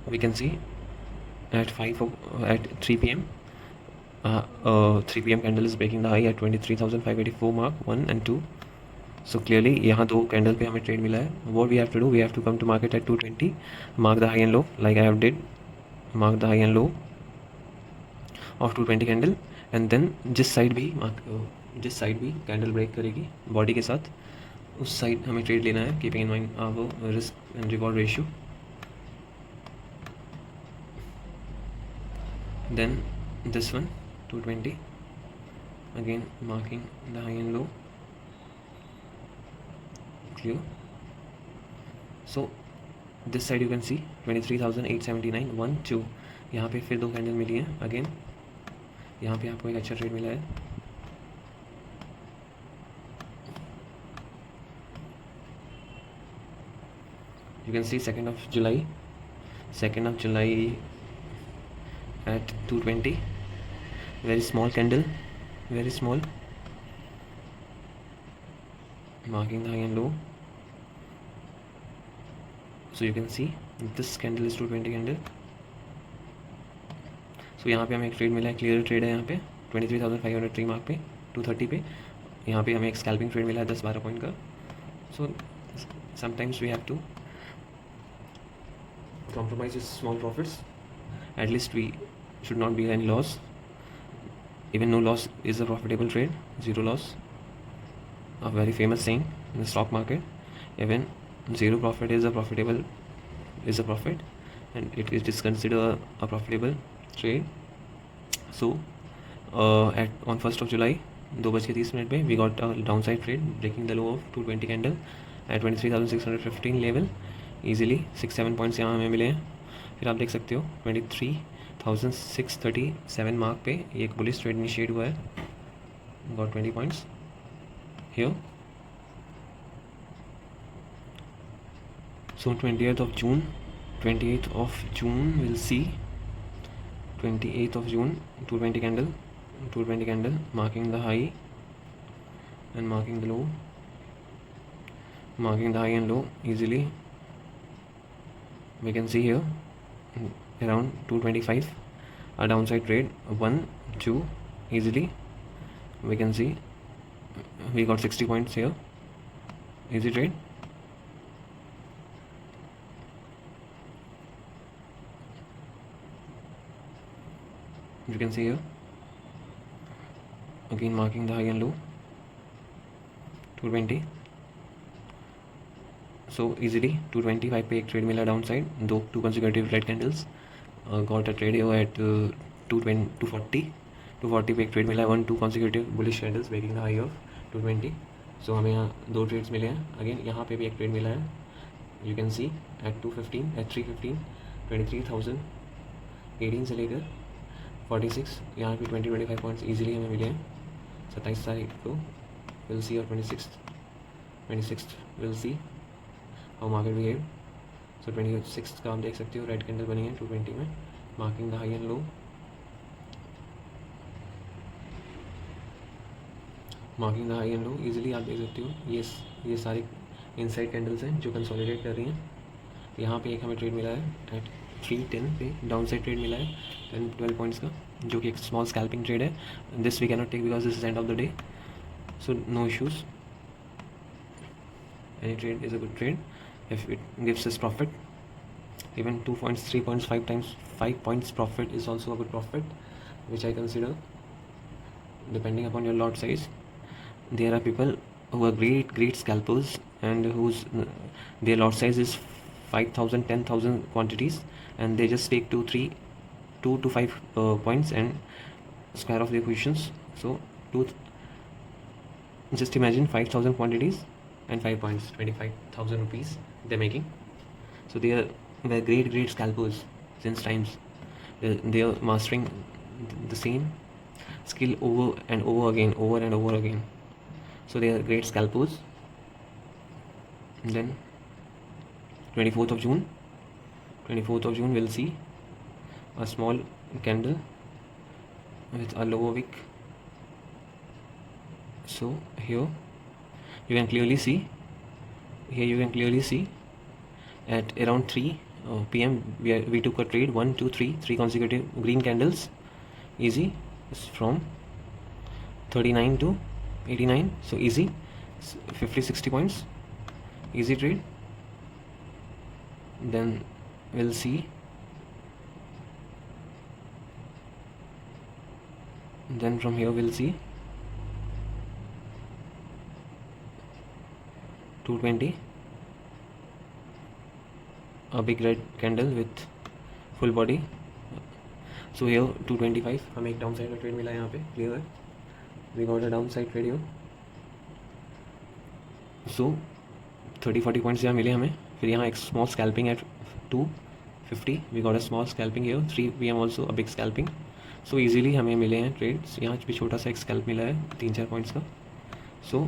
we can see at 3 PM 3 PM candle is breaking the high at 23,584 mark 1 and 2. So clearly यहाँ दो candle पे हमें trade मिला है. What we have to do, we have to come to market at 220, mark the high and low like I have did, mark the high and low of 220 candle, and then जिस side भी candle break करेगी body के साथ उस side हमें trade लेना है, keeping in mind our risk and reward ratio. Then this one 220 again marking the high and low. Clear. So this side you can see 23,879 1 2. यहाँ पे फिर दो कैंडल मिली हैं. अगेन यहाँ पे आपको एक अच्छा ट्रेड मिला है. You can see 2nd of July at 220, very small candle, very small, marking the high and low. So you can see this candle is 220 candle. So यहाँ पे हमें एक ट्रेड मिला है, क्लियर ट्रेड है यहाँ पे 23,503 मार्क पे 230 पे. यहाँ पे हमें एक स्कैल्पिंग ट्रेड मिला है 10-12 पॉइंट का. So sometimes we have to compromise with small profits. At least we should not be any loss. Even no loss is a profitable trade. Zero loss, a very famous saying in the stock market. Even zero profit is a profit, and it is considered a profitable trade. So on 1st of July 2:30 पे we got a downside trade breaking the low of 220 candle at 23,615 level. easily 6-7 points यहाँ हमें मिले हैं. फिर आप देख सकते हो 23,637 मार्क पे एक बुलिश ट्रेड इनिशिएट हुआ है. Got 20 points here So 28th of June we'll see 28th of June 220 candle marking the high and marking the low, marking the high and low easily. We can see here around 225 a downside trade 1 2 easily. We can see we got 60 points here, easy trade. You can see here again marking the high and low 220. So easily 225 पे एक trade मिला downside, two consecutive red candles. Got a trade here at 240 पे एक trade मिला है, 2 consecutive bullish candles making the high of 220. So हमें यहाँ 2 trades मिले हैं. Again यहाँ पे भी एक trade मिला है, you can see at 215 at 315 23,000 18 से लेकर 46 यहाँ पे 20-25 पॉइंट्स इजीली हमें मिले हैं. 27 तारीख को विल सी और 26 will see how market behave. So 26 का आप देख सकते हो रेड कैंडल बनी है 220 में marking the high and low, marking the high and low easily आप देख सकते हो. ये सारी इनसाइड कैंडल्स हैं जो कंसोलिडेट कर रही हैं. यहाँ पे एक हमें ट्रेड मिला है एट 310 पे डाउन साइड ट्रेड मिला है 10-12 पॉइंट्स का, जो कि एक स्मॉल स्कैल्पिंग ट्रेड है. This we cannot take because this is end of the day, so no issues. Any trade is a good trade if it gives us profit. Even 2 points, 3 points, 5 times 5 points profit is also a good profit, which I consider depending upon your lot size. There are people who are great scalpers and whose their lot size is 5,000, 10,000 quantities, and they just take 2 to 5 points and square off the equations. So just imagine 5,000 quantities and 5 points, 25,000 rupees they're making. So they are great scalpers since times. They are mastering the same skill over and over again. So they are great scalpers. And then 24th of June we'll see a small candle with a lower wick. So here you can clearly see at around 3 p.m. we took a trade 1 2 3 consecutive green candles easy from 39 to 89. So easy 50-60 points easy trade. Then we'll see from here we'll see 220 a big red candle with full body. So here 225 हमें एक down side का trade मिला है, यहाँ पे clear है, we got a down side trade here. So 30-40 points यहाँ मिले हमें. फिर यहाँ एक small scalping at 250 we got a small scalping here. 3 PM also a big scalping. So easily हमें मिले हैं ट्रेड्स. यहाँ भी छोटा सा एक स्कैल्प मिला है 3-4 पॉइंट्स का. So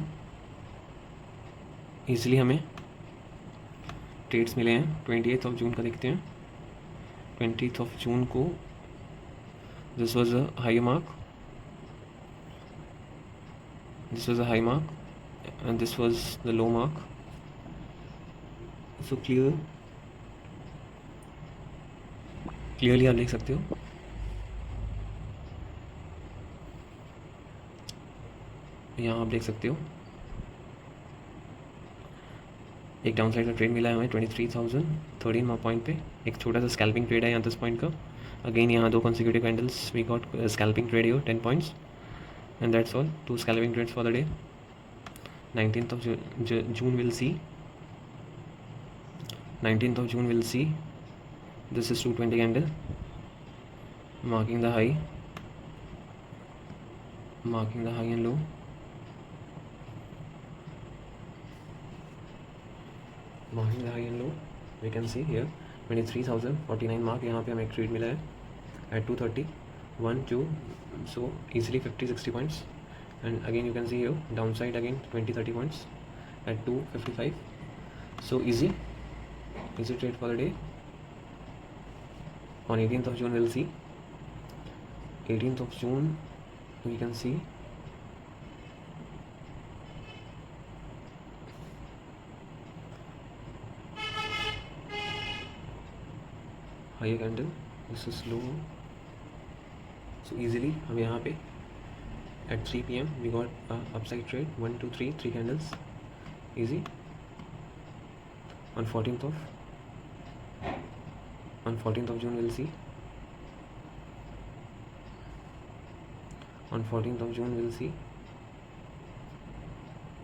ईजिली हमें ट्रेड्स मिले हैं. 28th of June का देखते हैं. 20th of June को this was a high mark, and this was the low mark. So clearly आप देख सकते हो. यहाँ आप देख सकते हो एक डाउन साइड का ट्रेड मिला है हमें 23,013 पॉइंट पे. एक छोटा सा स्कैल्पिंग ट्रेड है यहाँ 10 पॉइंट का. अगेन यहाँ 2 consecutive candles we got scalping trade here 10 points, and that's all. 2 scalping trades for the day. 19th of June we'll see. 19th of June we'll see this is 220 candle marking the high and low. Marking the high and low, we can see here 23,049 mark. यहाँ पे हमें एक trade मिला है at 230 1 2, so easily 50-60 points. And again you can see here downside again 20-30 points at 255. So easy easy trade for the day. On 18th of June we'll see. 18th of June we can see higher candle, this is low. So easily हम यहाँ पे at 3 PM we got upside trade 1 2 3 3 candles easy. On 14th of June we'll see. On 14th of June we'll see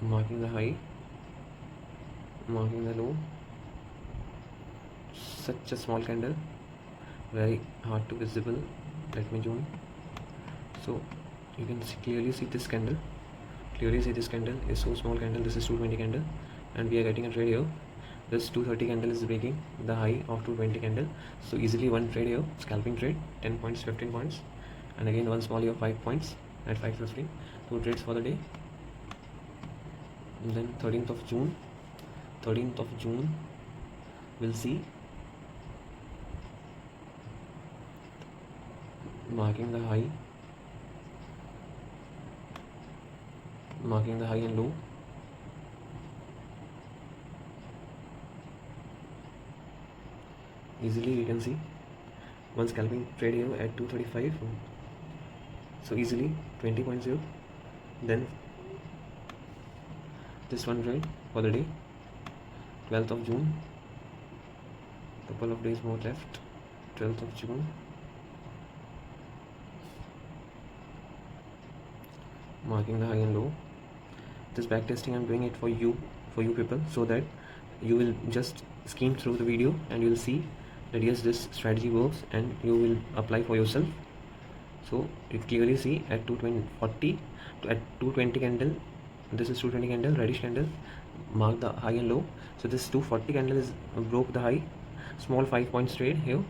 marking the high, marking the low. Such a small candle, very hard to visible. Let me zoom. So you can clearly see this candle. Clearly see this candle is so small candle. This is 220 candle, and we are getting a trade here. This 230 candle is breaking the high of 220 candle. So easily one trade here, scalping trade, 10 points, 15 points, and again one small here, 5 points at 5:15. 2 trades for the day. And then 13th of June. 13th of June, we'll see marking the high, marking the high and low. Easily you can see one scalping trade here at 235. So easily 20 points here. Then this one trade for the day. 12th of June, couple of days more left. 12th of June, marking the high and low. This back testing I'm doing it for you people, so that you will just skim through the video and you will see that yes, this strategy works, and you will apply for yourself. So you clearly see at 220 at 220 candle, this is 220 candle, reddish candle, mark the high and low. So this 240 candle is broke the high, small 5 points trade here,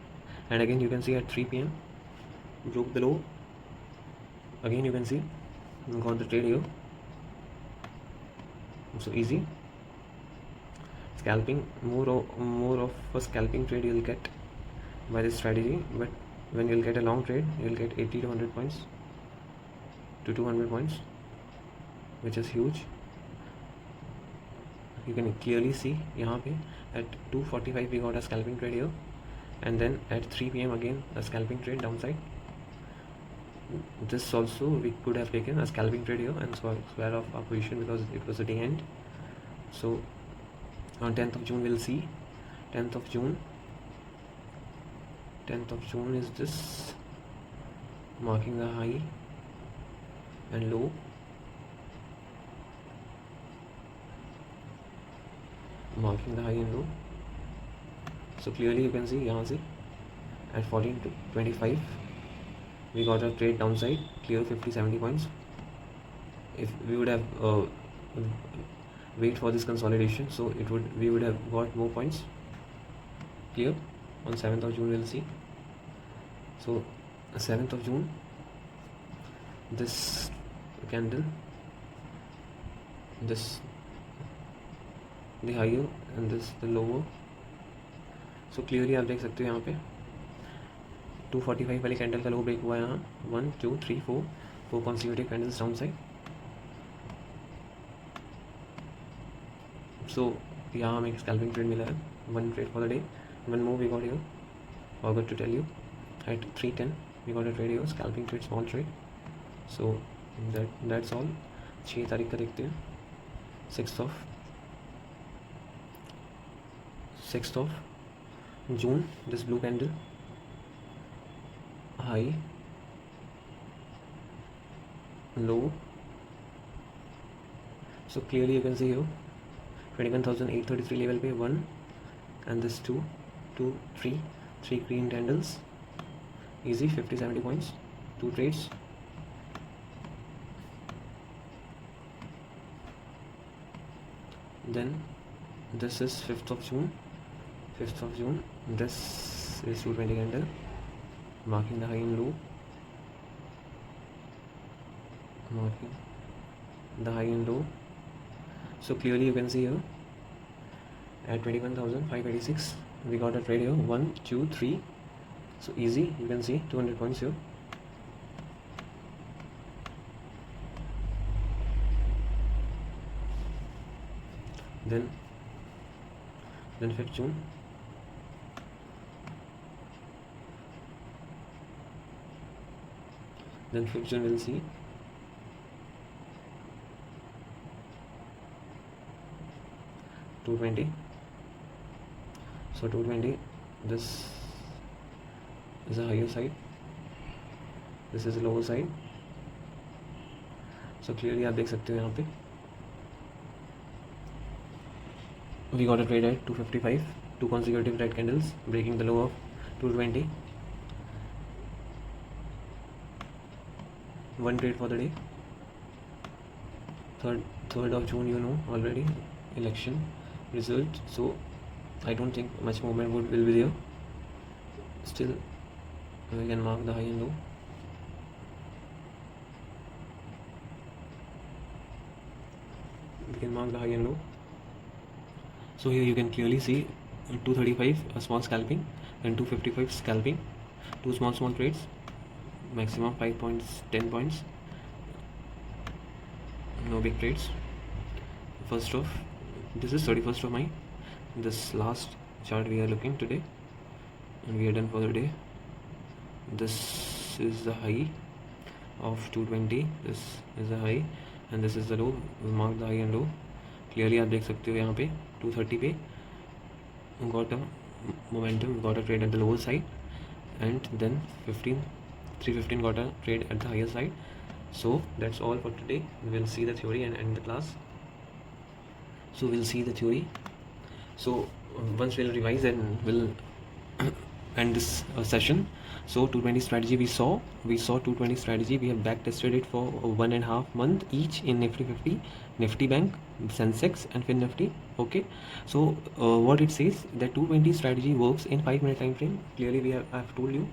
and again you can see at 3 PM broke the low. Again you can see got the trade here. So easy scalping, more of a scalping trade you'll get by this strategy. But when you'll get a long trade, you'll get 80 to 100 points to 200 points, which is huge. You can clearly see यहाँ पे at 245 we got a scalping trade here, and then at 3 PM again a scalping trade downside. This also we could have taken a scalping trade here and square off our position because it was a day end. So on 10th of June we'll see. 10th of June is this, marking the high and low. Marking the high and low. So clearly you can see यहाँ से at 14 to 25 we got a trade downside, clear 50-70 points. If we would have wait for this consolidation, so we would have got more points. Clear. On 7th of June we'll see. So 7th of June, this candle, this the higher and this the lower. So clearly आप देख सकते हो यहाँ पे 245 वाली candle का लो break हुआ है यहाँ. 1 2 3 4 consecutive candles down side. So यहाँ हमें एक स्कैल्पिंग ट्रेड मिला है, 1 trade for the day. 1 more we got here. Forgot to tell you, at 3:10 we got a trade here, scalping trade, small trade. So that's all. 6 तारीख का देखते हैं. 6th of June, this blue candle, high, low. So clearly you can see here 21,833 level पे 1 and this 2 3 green candles, easy 50-70 points, 2 trades. Then this is 5th of June. This is 220 candle, marking the high and low, marking the high and low. So clearly you can see here at 21,586 we got a trade here, 1 2 3, so easy, you can see 200 points here. Then 5th June, then 5th June we'll see 220. So 220, this is a higher side, this is a lower side. So clearly आप देख सकते हो यहाँ पे we got a trade at 255, 2 consecutive red candles breaking the low of 220. One trade for the day. 3rd of June, you know already, election result, so I don't think much movement will be there. Still we can mark the high and low. We can mark the high and low. So here you can clearly see 235 a small scalping and 255 scalping, two small trades, maximum 5 points, 10 points, no big trades. First off, this is 31st of May, this last chart we are looking today, and we are done for the day. This is the high of 220, this is the high and this is the low. We mark the high and low. Clearly आप देख सकते हो यहाँ पे 230 पे got a momentum, got a trade at the lower side, and then 315 got a trade at the higher side. So that's all for today. We'll see the theory and end the class. So we'll see the theory. So once we'll revise and we'll end this session. So 220 strategy we saw 220 strategy. We have back tested it for 1.5 months each in Nifty 50, Nifty Bank, Sensex and Finnifty. Okay, so what it says that 220 strategy works in 5-minute time frame. Clearly I've told you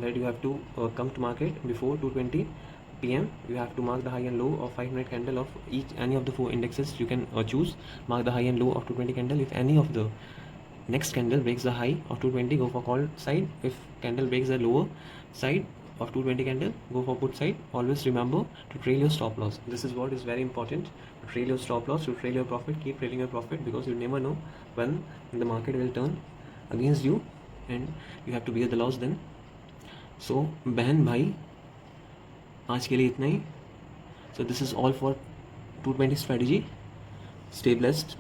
that you have to come to market before 2:20 p.m. You have to mark the high and low of 5-minute candle of any of the 4 indexes you can choose. Mark the high and low of 220 candle. If any of the next candle breaks the high of 220, go for call side. If candle breaks the lower side of 220 candle, go for put side. Always remember to trail your stop loss. This is what is very important, to trail your stop loss, to trail your profit. Keep trailing your profit, because you never know when the market will turn against you and you have to bear the loss then. So बहन भाई आज के लिए इतना ही. So this is all for 220 strategy. Stay blessed.